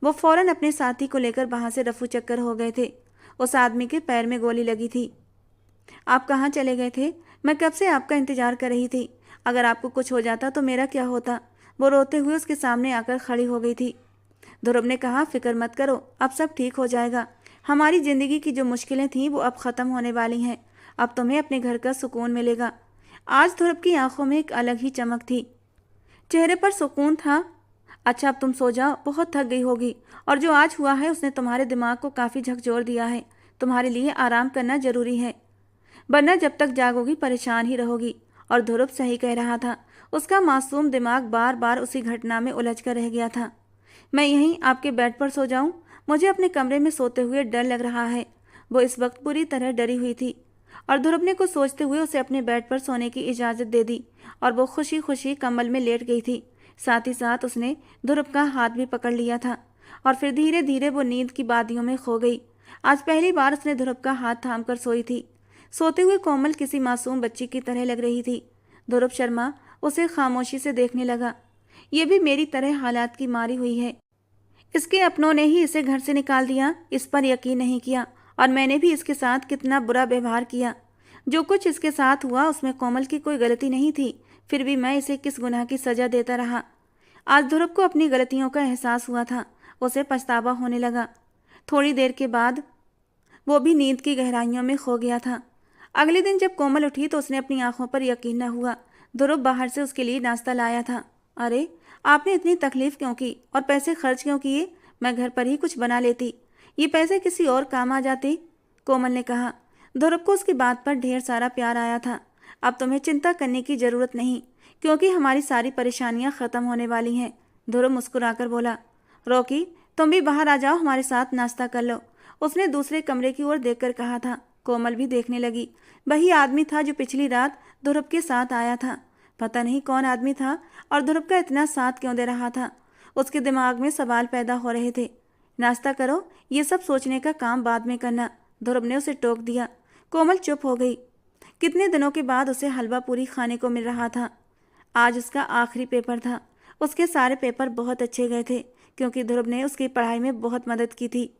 वो फौरन अपने साथी को लेकर वहाँ से रफू चक्कर हो गए थे। उस आदमी के पैर में गोली लगी थी। आप कहाँ चले गए थे? मैं कब से आपका इंतजार कर रही थी। अगर आपको कुछ हो जाता तो मेरा क्या होता? वो रोते हुए उसके सामने आकर खड़ी हो गई थी। ध्रुव ने कहा, फिक्र मत करो, अब सब ठीक हो जाएगा। हमारी ज़िंदगी की जो मुश्किलें थीं वो अब ख़त्म होने वाली हैं। अब तुम्हें अपने घर का सुकून मिलेगा। आज ध्रुव की आंखों में एक अलग ही चमक थी, चेहरे पर सुकून था। अच्छा, अब तुम सो जाओ, बहुत थक गई होगी और जो आज हुआ है उसने तुम्हारे दिमाग को काफ़ी झकझोर दिया है। तुम्हारे लिए आराम करना ज़रूरी है, वरना जब तक जागोगी परेशान ही रहोगी। और ध्रुव सही कह रहा था। उसका मासूम दिमाग बार बार उसी घटना में उलझ कर रह गया था। मैं यहीं आपके बेड पर सो जाऊं? मुझे अपने कमरे में सोते हुए डर लग रहा है। वो इस वक्त पूरी तरह डरी हुई थी और ध्रुव ने कुछ सोचते हुए उसे अपने बेड पर सोने की इजाज़त दे दी और वो खुशी खुशी कंबल में लेट गई थी। साथ ही साथ उसने ध्रुव का हाथ भी पकड़ लिया था और फिर धीरे धीरे वो नींद की वादियों में खो गई। आज पहली बार उसने ध्रुव का हाथ थाम कर सोई थी। सोते हुए कोमल किसी मासूम बच्ची की तरह लग रही थी। ध्रुव शर्मा उसे खामोशी से देखने लगा। ये भी मेरी तरह हालात की मारी हुई है। इसके अपनों ने ही इसे घर से निकाल दिया, इस पर यकीन नहीं किया और मैंने भी इसके साथ कितना बुरा व्यवहार किया। जो कुछ इसके साथ हुआ उसमें कोमल की कोई गलती नहीं थी, फिर भी मैं इसे किस गुनाह की सज़ा देता रहा। आज ध्रुव को अपनी गलतियों का एहसास हुआ था। उसे पछतावा होने लगा। थोड़ी देर के बाद वो भी नींद की गहराइयों में खो गया था। अगले दिन जब कोमल उठी तो उसने अपनी आंखों पर यकीन न हुआ। ध्रुव बाहर से उसके लिए नाश्ता लाया था। अरे, आपने इतनी तकलीफ क्यों की और पैसे खर्च क्यों किए? मैं घर पर ही कुछ बना लेती, ये पैसे किसी और काम आ जाते, कोमल ने कहा। ध्रुव को उसकी बात पर ढेर सारा प्यार आया था। अब तुम्हें चिंता करने की जरूरत नहीं, क्योंकि हमारी सारी परेशानियां खत्म होने वाली हैं, ध्रुव मुस्कुराकर बोला। रॉकी, तुम भी बाहर आ जाओ, हमारे साथ नाश्ता कर लो, उसने दूसरे कमरे की ओर देखकर कहा था। कोमल भी देखने लगी। वही आदमी था जो पिछली रात ध्रुव के साथ आया था। पता नहीं कौन आदमी था और ध्रुव का इतना साथ क्यों दे रहा था। उसके दिमाग में सवाल पैदा हो रहे थे। नाश्ता करो, ये सब सोचने का काम बाद में करना, ध्रुव ने उसे टोक दिया। कोमल चुप हो गई। कितने दिनों के बाद उसे हलवा पूरी खाने को मिल रहा था। आज उसका आखिरी पेपर था। उसके सारे पेपर बहुत अच्छे गए थे, क्योंकि ध्रुव ने उसकी पढ़ाई में बहुत मदद की थी।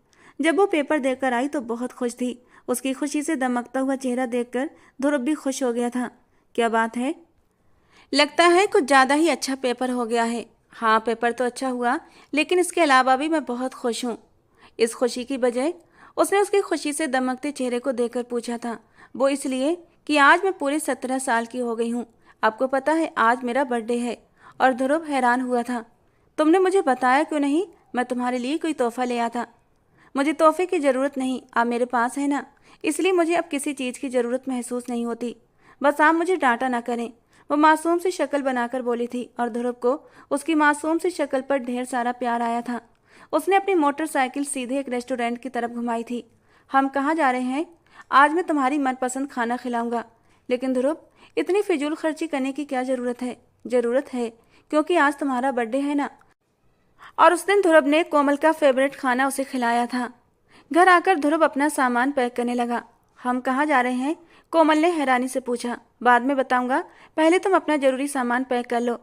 जब वो पेपर देकर आई तो बहुत खुश थी। उसकी खुशी से दमकता हुआ चेहरा देखकर ध्रुव भी खुश हो गया था। क्या बात है? लगता है कुछ ज़्यादा ही अच्छा पेपर हो गया है। हाँ, पेपर तो अच्छा हुआ, लेकिन इसके अलावा भी मैं बहुत खुश हूँ। इस खुशी की बजाय उसने उसकी खुशी से दमकते चेहरे को देखकर पूछा था। वो इसलिए कि आज मैं पूरे 17 साल की हो गई हूँ। आपको पता है आज मेरा बर्थडे है। और ध्रुव हैरान हुआ था। तुमने मुझे बताया क्यों नहीं? मैं तुम्हारे लिए कोई तोहफा ले आया था। मुझे तोहफे की ज़रूरत नहीं, आप मेरे पास है ना, इसलिए मुझे अब किसी चीज़ की ज़रूरत महसूस नहीं होती। बस आप मुझे डांटा ना करें, वो मासूम सी शक्ल बनाकर बोली थी। और ध्रुव को उसकी मासूम सी शक्ल पर ढेर सारा प्यार आया था। उसने अपनी मोटरसाइकिल सीधे एक रेस्टोरेंट की तरफ घुमाई थी। हम कहाँ जा रहे हैं? आज मैं तुम्हारी मनपसंद खाना खिलाऊंगा। लेकिन ध्रुव, इतनी फिजूल खर्ची करने की क्या ज़रूरत है? ज़रूरत है, क्योंकि आज तुम्हारा बर्थडे है ना। और उस दिन ध्रुव ने कोमल का फेवरेट खाना उसे खिलाया था। घर आकर ध्रुव अपना सामान पैक करने लगा। हम कहाँ जा रहे हैं? कोमल ने हैरानी से पूछा। बाद में बताऊंगा, पहले तुम अपना जरूरी सामान पैक कर लो।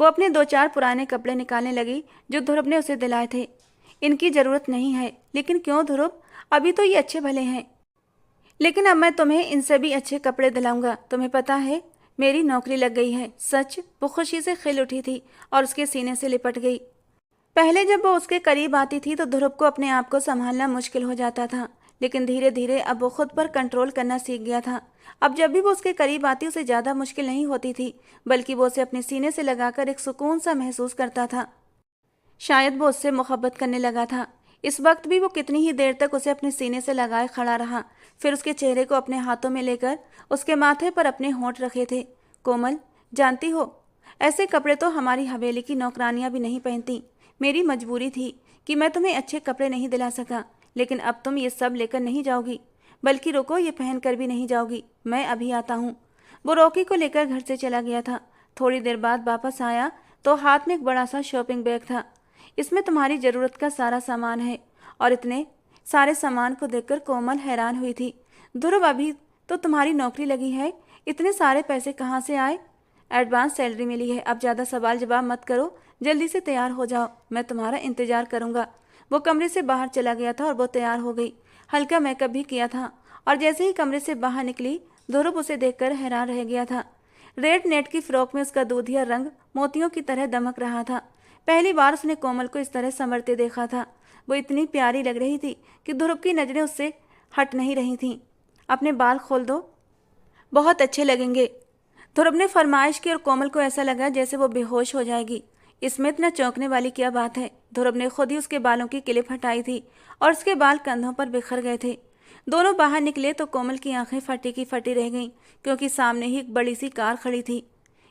वो अपने 2-4 पुराने कपड़े निकालने लगी जो ध्रुव ने उसे दिलाए थे। इनकी जरूरत नहीं है। लेकिन क्यों ध्रुव? अभी तो ये अच्छे भले हैं। लेकिन अब मैं तुम्हें इनसे भी अच्छे कपड़े दिलाऊंगा। तुम्हें पता है, मेरी नौकरी लग गई है। सच? वो खुशी से खिल उठी थी और उसके सीने से लिपट गई। पहले जब वो उसके करीब आती थी तो ध्रुव को अपने आप को संभालना मुश्किल हो जाता था, लेकिन धीरे धीरे अब वो खुद पर कंट्रोल करना सीख गया था। अब जब भी वो उसके करीब आती उसे ज़्यादा मुश्किल नहीं होती थी, बल्कि वो उसे अपने सीने से लगाकर एक सुकून सा महसूस करता था। शायद वो उससे मोहब्बत करने लगा था। इस वक्त भी वो कितनी ही देर तक उसे अपने सीने से लगाए खड़ा रहा, फिर उसके चेहरे को अपने हाथों में लेकर उसके माथे पर अपने होंठ रखे थे। कोमल, जानती हो, ऐसे कपड़े तो हमारी हवेली की नौकरानियां भी नहीं पहनती। मेरी मजबूरी थी कि मैं तुम्हें अच्छे कपड़े नहीं दिला सका, लेकिन अब तुम ये सब लेकर नहीं जाओगी, बल्कि रुको, ये पहन कर भी नहीं जाओगी। मैं अभी आता हूँ। वो रॉकी को लेकर घर से चला गया था। थोड़ी देर बाद वापस आया तो हाथ में एक बड़ा सा शॉपिंग बैग था। इसमें तुम्हारी ज़रूरत का सारा सामान है। और इतने सारे सामान को देखकर कोमल हैरान हुई थी। ध्रुव, अभी तो तुम्हारी नौकरी लगी है, इतने सारे पैसे कहाँ से आए? एडवांस सैलरी मिली है। अब ज़्यादा सवाल जवाब मत करो, जल्दी से तैयार हो जाओ, मैं तुम्हारा इंतजार करूंगा। वो कमरे से बाहर चला गया था और वो तैयार हो गई। हल्का मेकअप भी किया था और जैसे ही कमरे से बाहर निकली, ध्रुव उसे देखकर हैरान रह गया था। रेड नेट की फ्रॉक में उसका दूधिया रंग मोतियों की तरह दमक रहा था। पहली बार उसने कोमल को इस तरह संवरते देखा था। वो इतनी प्यारी लग रही थी कि ध्रुव की नजरें उससे हट नहीं रही थीं। अपने बाल खोल दो, बहुत अच्छे लगेंगे, ध्रुव ने फरमाइश की और कोमल को ऐसा लगा जैसे वो बेहोश हो जाएगी। इसमें इतना चौंकने वाली क्या बात है? ध्रुव ने खुद ही उसके बालों की क्लिप हटाई थी और उसके बाल कंधों पर बिखर गए थे। दोनों बाहर निकले तो कोमल की आंखें फटी की फटी रह गईं, क्योंकि सामने ही एक बड़ी सी कार खड़ी थी।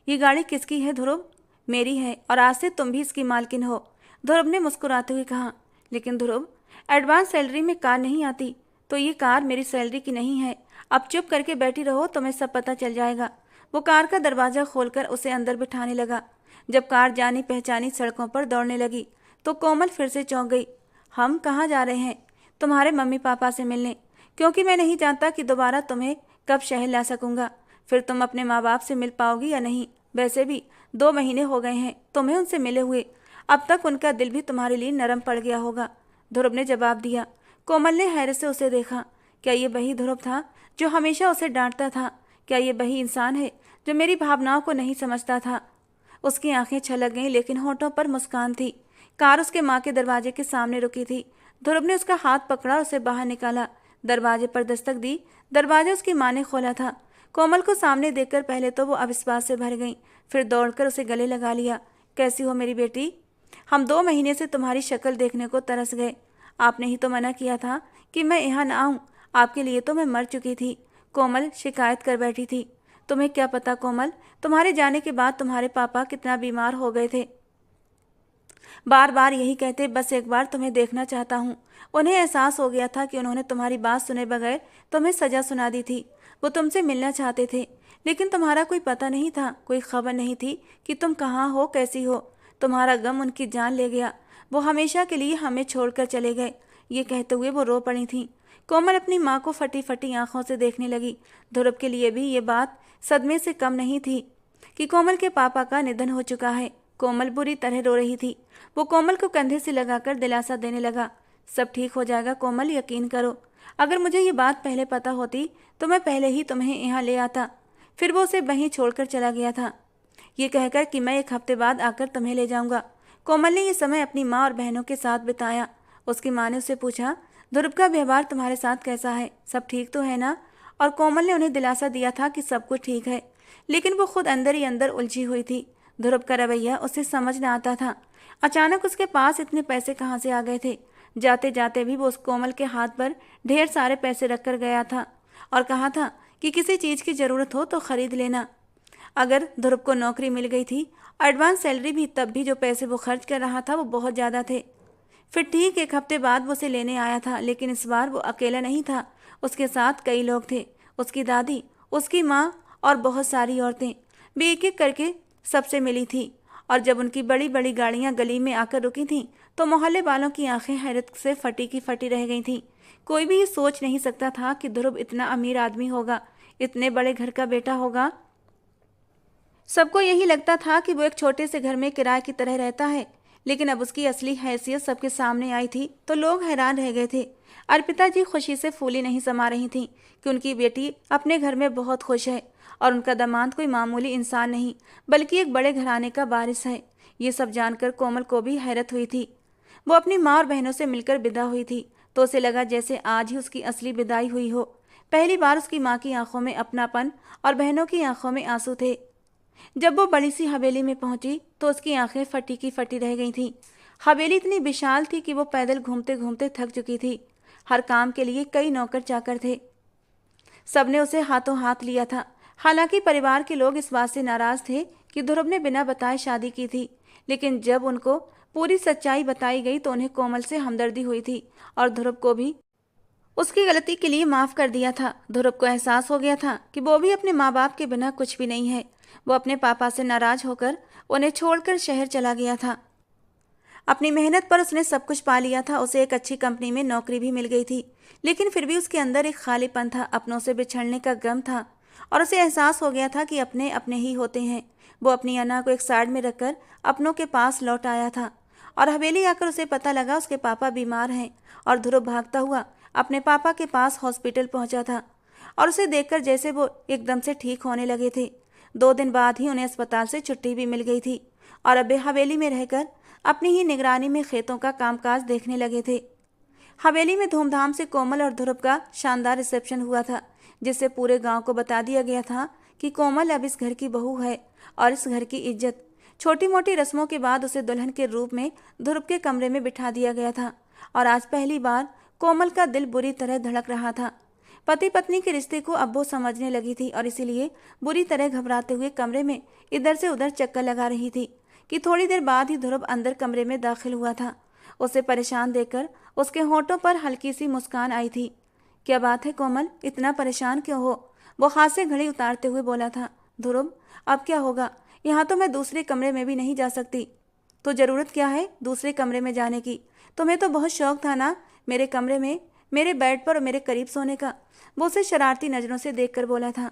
ये गाड़ी किसकी है ध्रुव? मेरी है, और आज से तुम भी इसकी मालकिन हो, ध्रुव ने मुस्कुराते हुए कहा। लेकिन ध्रुव, एडवांस सैलरी में कार नहीं आती, तो ये कार मेरी सैलरी की नहीं है। अब चुप करके बैठी रहो, तुम्हें सब पता चल जाएगा। वो कार का दरवाज़ा खोलकर उसे अंदर बिठाने लगा। जब कार जानी पहचानी सड़कों पर दौड़ने लगी तो कोमल फिर से चौंक गई। हम कहाँ जा रहे हैं? तुम्हारे मम्मी पापा से मिलने, क्योंकि मैं नहीं जानता कि दोबारा तुम्हें कब शहर ला सकूंगा। फिर तुम अपने माँ बाप से मिल पाओगी या नहीं? वैसे भी 2 महीने हो गए हैं तुम्हें उनसे मिले हुए, अब तक उनका दिल भी तुम्हारे लिए नरम पड़ गया होगा, ध्रुव ने जवाब दिया। कोमल ने हैरत से उसे देखा। क्या ये वही ध्रुव था जो हमेशा उसे डांटता था? क्या ये वही इंसान है जो मेरी भावनाओं को नहीं समझता था? उसकी आंखें छलक गईं, लेकिन होठों पर मुस्कान थी। कार उसके माँ के दरवाजे के सामने रुकी थी। ध्रुव ने उसका हाथ पकड़ा और उसे बाहर निकाला। दरवाजे पर दस्तक दी। दरवाजा उसकी माँ ने खोला था। कोमल को सामने देखकर पहले तो वो अविश्वास से भर गई, फिर दौड़कर उसे गले लगा लिया। कैसी हो मेरी बेटी? हम 2 महीने से तुम्हारी शक्ल देखने को तरस गए। आपने ही तो मना किया था कि मैं यहाँ ना आऊँ। आपके लिए तो मैं मर चुकी थी। कोमल शिकायत कर बैठी थी। तुम्हें क्या पता कोमल, तुम्हारे जाने के बाद तुम्हारे पापा कितना बीमार हो गए थे। बार बार यही कहते, बस एक बार तुम्हें देखना चाहता हूँ। उन्हें एहसास हो गया था कि उन्होंने तुम्हारी बात सुने बगैर तुम्हें सजा सुना दी थी। वो तुमसे मिलना चाहते थे, लेकिन तुम्हारा कोई पता नहीं था, कोई खबर नहीं थी कि तुम कहाँ हो, कैसी हो। तुम्हारा गम उनकी जान ले गया। वो हमेशा के लिए हमें छोड़कर चले गए। ये कहते हुए वो रो पड़ी थी। कोमल अपनी माँ को फटी फटी आंखों से देखने लगी। ध्रुव के लिए भी ये बात सदमे से कम नहीं थी कि कोमल के पापा का निधन हो चुका है। कोमल बुरी तरह रो रही थी। वो कोमल को कंधे से लगाकर दिलासा देने लगा। सब ठीक हो जाएगा कोमल, यकीन करो। अगर मुझे ये बात पहले पता होती तो मैं पहले ही तुम्हें यहाँ ले आता। फिर वो उसे वहीं छोड़कर चला गया था, ये कहकर कि मैं 1 हफ्ते बाद आकर तुम्हें ले जाऊंगा। कोमल ने यह समय अपनी माँ और बहनों के साथ बिताया। उसकी माँ ने उससे पूछा, ध्रुव का व्यवहार तुम्हारे साथ कैसा है? सब ठीक तो है ना? और कोमल ने उन्हें दिलासा दिया था कि सब कुछ ठीक है, लेकिन वो खुद अंदर ही अंदर उलझी हुई थी। ध्रुव का रवैया उसे समझ न आता था। अचानक उसके पास इतने पैसे कहाँ से आ गए थे? जाते जाते भी वो उस कोमल के हाथ पर ढेर सारे पैसे रखकर गया था और कहा था कि किसी चीज़ की ज़रूरत हो तो खरीद लेना। अगर ध्रुव को नौकरी मिल गई थी, एडवांस सैलरी भी, तब भी जो पैसे वो खर्च कर रहा था वो बहुत ज़्यादा थे। फिर ठीक 1 हफ्ते बाद वो उसे लेने आया था, लेकिन इस बार वो अकेला नहीं था। उसके साथ कई लोग थे। उसकी दादी, उसकी माँ और बहुत सारी औरतें भी एक एक करके सबसे मिली थी। और जब उनकी बड़ी बड़ी गाड़ियाँ गली में आकर रुकी थीं तो मोहल्ले वालों की आंखें हैरत से फटी की फटी रह गई थीं। कोई भी ये सोच नहीं सकता था कि ध्रुव इतना अमीर आदमी होगा, इतने बड़े घर का बेटा होगा। सबको यही लगता था कि वो एक छोटे से घर में किराए की तरह रहता है, लेकिन अब उसकी असली हैसियत सबके सामने आई थी तो लोग हैरान रह गए थे। अर्पिता जी खुशी से फूली नहीं समा रही थीं कि उनकी बेटी अपने घर में बहुत खुश है और उनका दामाद कोई मामूली इंसान नहीं बल्कि एक बड़े घराने का वारिस है। ये सब जानकर कोमल को भी हैरत हुई थी। वो अपनी माँ और बहनों से मिलकर विदा हुई थी तो उसे लगा जैसे आज ही उसकी असली विदाई हुई हो। पहली बार उसकी माँ की आंखों में अपनापन और बहनों की आंखों में आंसू थे। जब वो बड़ी सी हवेली में पहुंची तो उसकी आंखें फटी की फटी रह गई थीं। हवेली इतनी विशाल थी कि वो पैदल घूमते घूमते थक चुकी थी। हर काम के लिए कई नौकर चाकर थे। सबने उसे हाथों हाथ लिया था। हालांकि परिवार के लोग इस बात से नाराज थे कि ध्रुव ने बिना बताए शादी की थी, लेकिन जब उनको पूरी सच्चाई बताई गई तो उन्हें कोमल से हमदर्दी हुई थी और ध्रुव को भी उसकी गलती के लिए माफ कर दिया था। ध्रुव को एहसास हो गया था कि वो भी अपने माँ बाप के बिना कुछ भी नहीं है। वो अपने पापा से नाराज होकर उन्हें छोड़कर शहर चला गया था। अपनी मेहनत पर उसने सब कुछ पा लिया था। उसे एक अच्छी कंपनी में नौकरी भी मिल गई थी, लेकिन फिर भी उसके अंदर एक खालीपन था, अपनों से बिछड़ने का गम था और उसे एहसास हो गया था कि अपने अपने ही होते हैं। वो अपनी अना को एक साइड में रखकर अपनों के पास लौट आया था और हवेली आकर उसे पता लगा उसके पापा बीमार हैं और ध्रुव भागता हुआ अपने पापा के पास हॉस्पिटल पहुंचा था और उसे देखकर जैसे वो एकदम से ठीक होने लगे थे। 2 दिन बाद ही उन्हें अस्पताल से छुट्टी भी मिल गई थी और अब वे हवेली में रहकर अपनी ही निगरानी में खेतों का कामकाज देखने लगे थे। हवेली में धूमधाम से कोमल और ध्रुव का शानदार रिसेप्शन हुआ था, जिससे पूरे गांव को बता दिया गया था कि कोमल अब इस घर की बहू है और इस घर की इज्जत। छोटी मोटी रस्मों के बाद उसे दुल्हन के रूप में ध्रुव के कमरे में बिठा दिया गया था और आज पहली बार कोमल का दिल बुरी तरह धड़क रहा था। पति पत्नी के रिश्ते को अब वो समझने लगी थी और इसीलिए बुरी तरह घबराते हुए कमरे में इधर से उधर चक्कर लगा रही थी कि थोड़ी देर बाद ही ध्रुव अंदर कमरे में दाखिल हुआ था। उसे परेशान देखकर उसके होंठों पर हल्की सी मुस्कान आई थी। क्या बात है कोमल, इतना परेशान क्यों हो? वो हाथ से घड़ी उतारते हुए बोला था। ध्रुव, अब क्या होगा? यहाँ तो मैं दूसरे कमरे में भी नहीं जा सकती। तो ज़रूरत क्या है दूसरे कमरे में जाने की? तुम्हें तो बहुत शौक था ना मेरे कमरे में, मेरे बेड पर और मेरे करीब सोने का। वो उसे शरारती नज़रों से देखकर बोला था।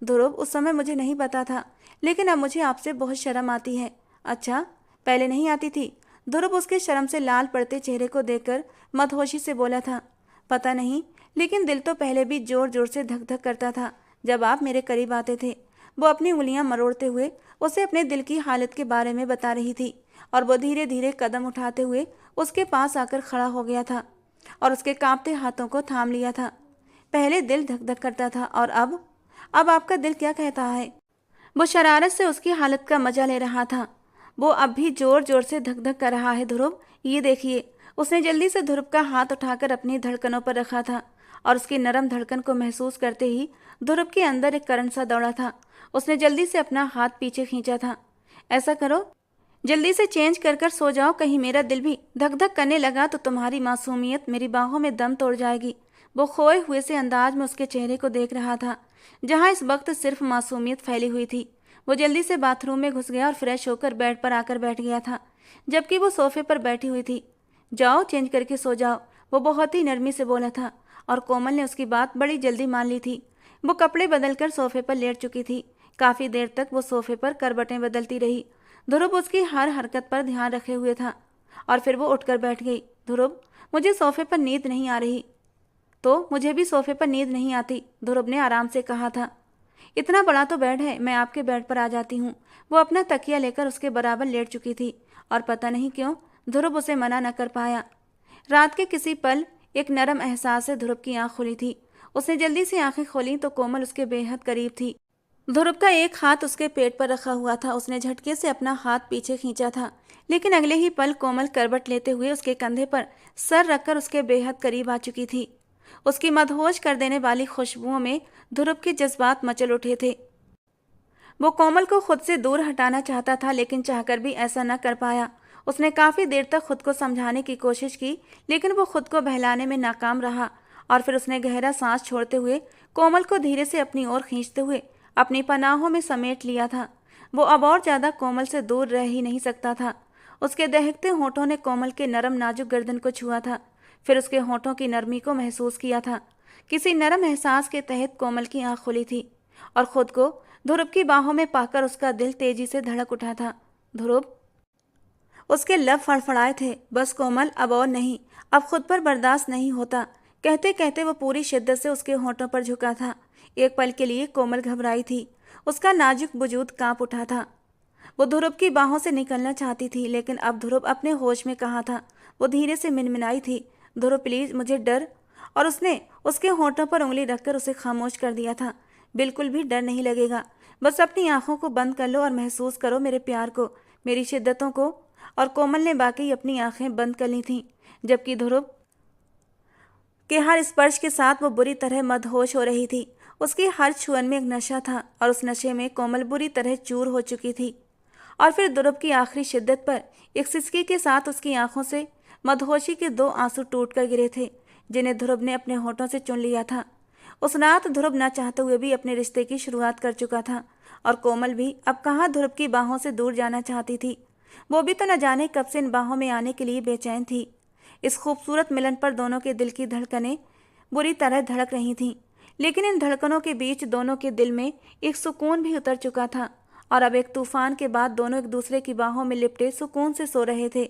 ध्रुव, उस समय मुझे नहीं पता था, लेकिन अब मुझे आपसे बहुत शर्म आती है। अच्छा, पहले नहीं आती थी? ध्रुव उसके शर्म से लाल पड़ते चेहरे को देखकर मदहोशी से बोला था। पता नहीं, लेकिन दिल तो पहले भी जोर जोर से धक धक करता था जब आप मेरे करीब आते थे। वो अपनी उंगलियां मरोड़ते हुए उसे अपने दिल की हालत के बारे में बता रही थी और वो धीरे धीरे कदम उठाते हुए उसके पास आकर खड़ा हो गया था और उसके कांपते हाथों को थाम लिया था। पहले दिल धक धक करता था और अब आपका दिल क्या कहता है? वो शरारत से उसकी हालत का मजा ले रहा था। वो अब भी जोर जोर से धक धक कर रहा है ध्रुव, ये देखिए। उसने जल्दी से ध्रुव का हाथ उठाकर अपनी धड़कनों पर रखा था और उसकी नरम धड़कन को महसूस करते ही ध्रुव के अंदर एक करंट सा दौड़ा था। उसने जल्दी से अपना हाथ पीछे खींचा था। ऐसा करो, जल्दी से चेंज कर सो जाओ, कहीं मेरा दिल भी धक धक करने लगा तो तुम्हारी मासूमियत मेरी बाहों में दम तोड़ जाएगी। वो खोए हुए से अंदाज में उसके चेहरे को देख रहा था जहां इस वक्त सिर्फ मासूमियत फैली हुई थी। वो जल्दी से बाथरूम में घुस गया और फ्रेश होकर बेड पर आकर बैठ गया था, जबकि वो सोफे पर बैठी हुई थी। जाओ चेंज करके सो जाओ, वो बहुत ही नरमी से बोला था और कोमल ने उसकी बात बड़ी जल्दी मान ली थी। वो कपड़े बदलकर सोफे पर लेट चुकी थी। काफी देर तक वो सोफे पर करवटें बदलती रही। ध्रुव उसकी हर हरकत पर ध्यान रखे हुए था और फिर वो उठकर बैठ गई। ध्रुव, मुझे सोफे पर नींद नहीं आ रही। तो मुझे भी सोफे पर नींद नहीं आती, ध्रुव ने आराम से कहा था। इतना बड़ा तो बेड है, मैं आपके बेड पर आ जाती हूँ। वो अपना तकिया लेकर उसके बराबर लेट चुकी थी और पता नहीं क्यों ध्रुव उसे मना न कर पाया। रात के किसी पल एक नरम एहसास से ध्रुव की आंख खुली थी। उसने जल्दी से आंखें खोली तो कोमल उसके बेहद करीब थी। ध्रुव का एक हाथ उसके पेट पर रखा हुआ था। उसने झटके से अपना हाथ पीछे खींचा था, लेकिन अगले ही पल कोमल करवट लेते हुए उसके कंधे पर सर रखकर उसके बेहद करीब आ चुकी थी। उसकी मदहोश कर देने वाली खुशबुओं में ध्रुव के जज्बात मचल उठे थे। वो कोमल को खुद से दूर हटाना चाहता था, लेकिन चाहकर भी ऐसा न कर पाया। उसने काफी देर तक खुद को समझाने की कोशिश की, लेकिन वो खुद को बहलाने में नाकाम रहा और फिर उसने गहरा सांस छोड़ते हुए कोमल को धीरे से अपनी ओर खींचते हुए अपनी पनाहों में समेट लिया था। वो अब और ज्यादा कोमल से दूर रह ही नहीं सकता था। उसके दहकते होठों ने कोमल के नरम नाजुक गर्दन को छुआ था, फिर उसके होठों की नरमी को महसूस किया था। किसी नरम एहसास के तहत कोमल की आंख खुली थी और खुद को ध्रुव की बाहों में पाकर उसका दिल तेजी से धड़क उठा था। ध्रुव, उसके लब फड़फड़ाए थे। बस कोमल, अब और नहीं, अब खुद पर बर्दाश्त नहीं होता। कहते कहते वो पूरी शिद्दत से उसके होठों पर झुका था। एक पल के लिए कोमल घबराई थी। उसका नाजुक वजूद कांप उठा था। वो ध्रुव की बाहों से निकलना चाहती थी, लेकिन अब ध्रुव अपने होश में कहाँ था। वो धीरे से मिनमिनाई थी, ध्रुव प्लीज, मुझे डर। और उसने उसके होठों पर उंगली रखकर उसे खामोश कर दिया था। बिल्कुल भी डर नहीं लगेगा, बस अपनी आंखों को बंद कर लो और महसूस करो मेरे प्यार को, मेरी शिद्दतों को। और कोमल ने बाकी अपनी आंखें बंद कर ली थीं, जबकि ध्रुव के हर स्पर्श के साथ वो बुरी तरह मदहोश हो रही थी। उसकी हर छुअन में एक नशा था और उस नशे में कोमल बुरी तरह चूर हो चुकी थी। और फिर ध्रुव की आखिरी शिद्दत पर एक सिसकी के साथ उसकी आंखों से मदहोशी के 2 आंसू टूटकर गिरे थे, जिन्हें ध्रुव ने अपने होठों से चुन लिया था। उस रात ध्रुव न चाहते हुए भी अपने रिश्ते की शुरुआत कर चुका था और कोमल भी अब कहाँ ध्रुव की बाहों से दूर जाना चाहती थी। वो भी तो न जाने कब से इन बाहों में आने के लिए बेचैन थी। इस खूबसूरत मिलन पर दोनों के दिल की धड़कनें बुरी तरह धड़क रही थीं, लेकिन इन धड़कनों के बीच दोनों के दिल में एक सुकून भी उतर चुका था और अब एक तूफान के बाद दोनों एक दूसरे की बाहों में लिपटे सुकून से सो रहे थे।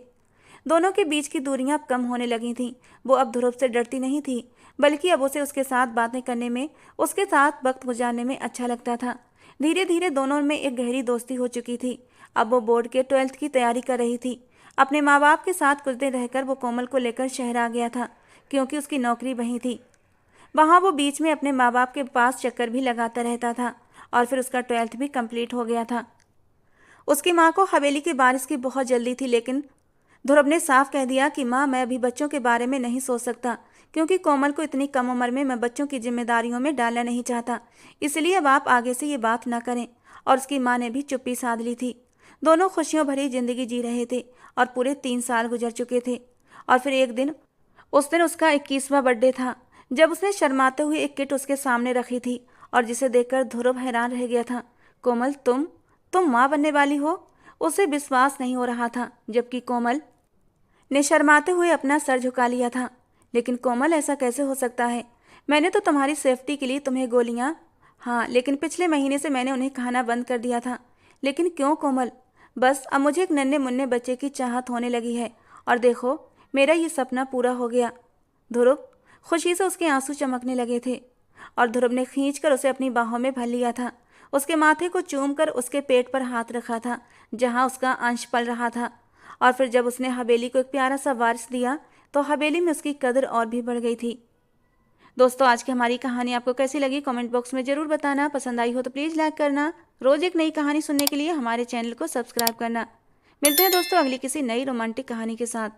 दोनों के बीच की दूरियां अब कम होने लगी थीं। वो अब ध्रुव से डरती नहीं थी, बल्कि अब उसे उसके साथ बातें करने में, उसके साथ वक्त गुजारने में अच्छा लगता था। धीरे धीरे दोनों में एक गहरी दोस्ती हो चुकी थी। अब वो बोर्ड के 12th की तैयारी कर रही थी। अपने माँ बाप के साथ कुछ दिन रहकर वो कोमल को लेकर शहर आ गया था, क्योंकि उसकी नौकरी वहीं थी। वहाँ वो बीच में अपने माँ बाप के पास चक्कर भी लगाता रहता था और फिर उसका 12th भी कंप्लीट हो गया था। उसकी माँ को हवेली की बारिश की बहुत जल्दी थी, लेकिन ध्रुव ने साफ कह दिया कि माँ, मैं अभी बच्चों के बारे में नहीं सोच सकता, क्योंकि कोमल को इतनी कम उम्र में मैं बच्चों की जिम्मेदारियों में डालना नहीं चाहता, इसलिए अब आप आगे से ये बात ना करें। और उसकी माँ ने भी चुप्पी साध ली थी। दोनों खुशियों भरी जिंदगी जी रहे थे और पूरे 3 साल गुजर चुके थे। और फिर एक दिन, उस दिन उसका 21वां बर्थडे था, जब उसने शर्माते हुए एक किट उसके सामने रखी थी और जिसे देखकर ध्रुव हैरान रह गया था। कोमल, तुम माँ बनने वाली हो? उसे विश्वास नहीं हो रहा था, जबकि कोमल ने शर्माते हुए अपना सर झुका लिया था। लेकिन कोमल, ऐसा कैसे हो सकता है? मैंने तो तुम्हारी सेफ्टी के लिए तुम्हें गोलियां। हाँ, लेकिन पिछले महीने से मैंने उन्हें खाना बंद कर दिया था। लेकिन क्यों कोमल? बस अब मुझे एक नन्हे मुन्ने बच्चे की चाहत होने लगी है और देखो, मेरा ये सपना पूरा हो गया। ध्रुव, खुशी से उसके आंसू चमकने लगे थे और ध्रुव ने खींचकर उसे अपनी बाहों में भर लिया था। उसके माथे को चूम कर उसके पेट पर हाथ रखा था जहाँ उसका अंश पल रहा था। और फिर जब उसने हवेली को एक प्यारा सा वारिस दिया तो हवेली में उसकी कदर और भी बढ़ गई थी। दोस्तों, आज की हमारी कहानी आपको कैसी लगी कमेंट बॉक्स में ज़रूर बताना। पसंद आई हो तो प्लीज़ लाइक करना। रोज़ एक नई कहानी सुनने के लिए हमारे चैनल को सब्सक्राइब करना। मिलते हैं दोस्तों अगली किसी नई रोमांटिक कहानी के साथ।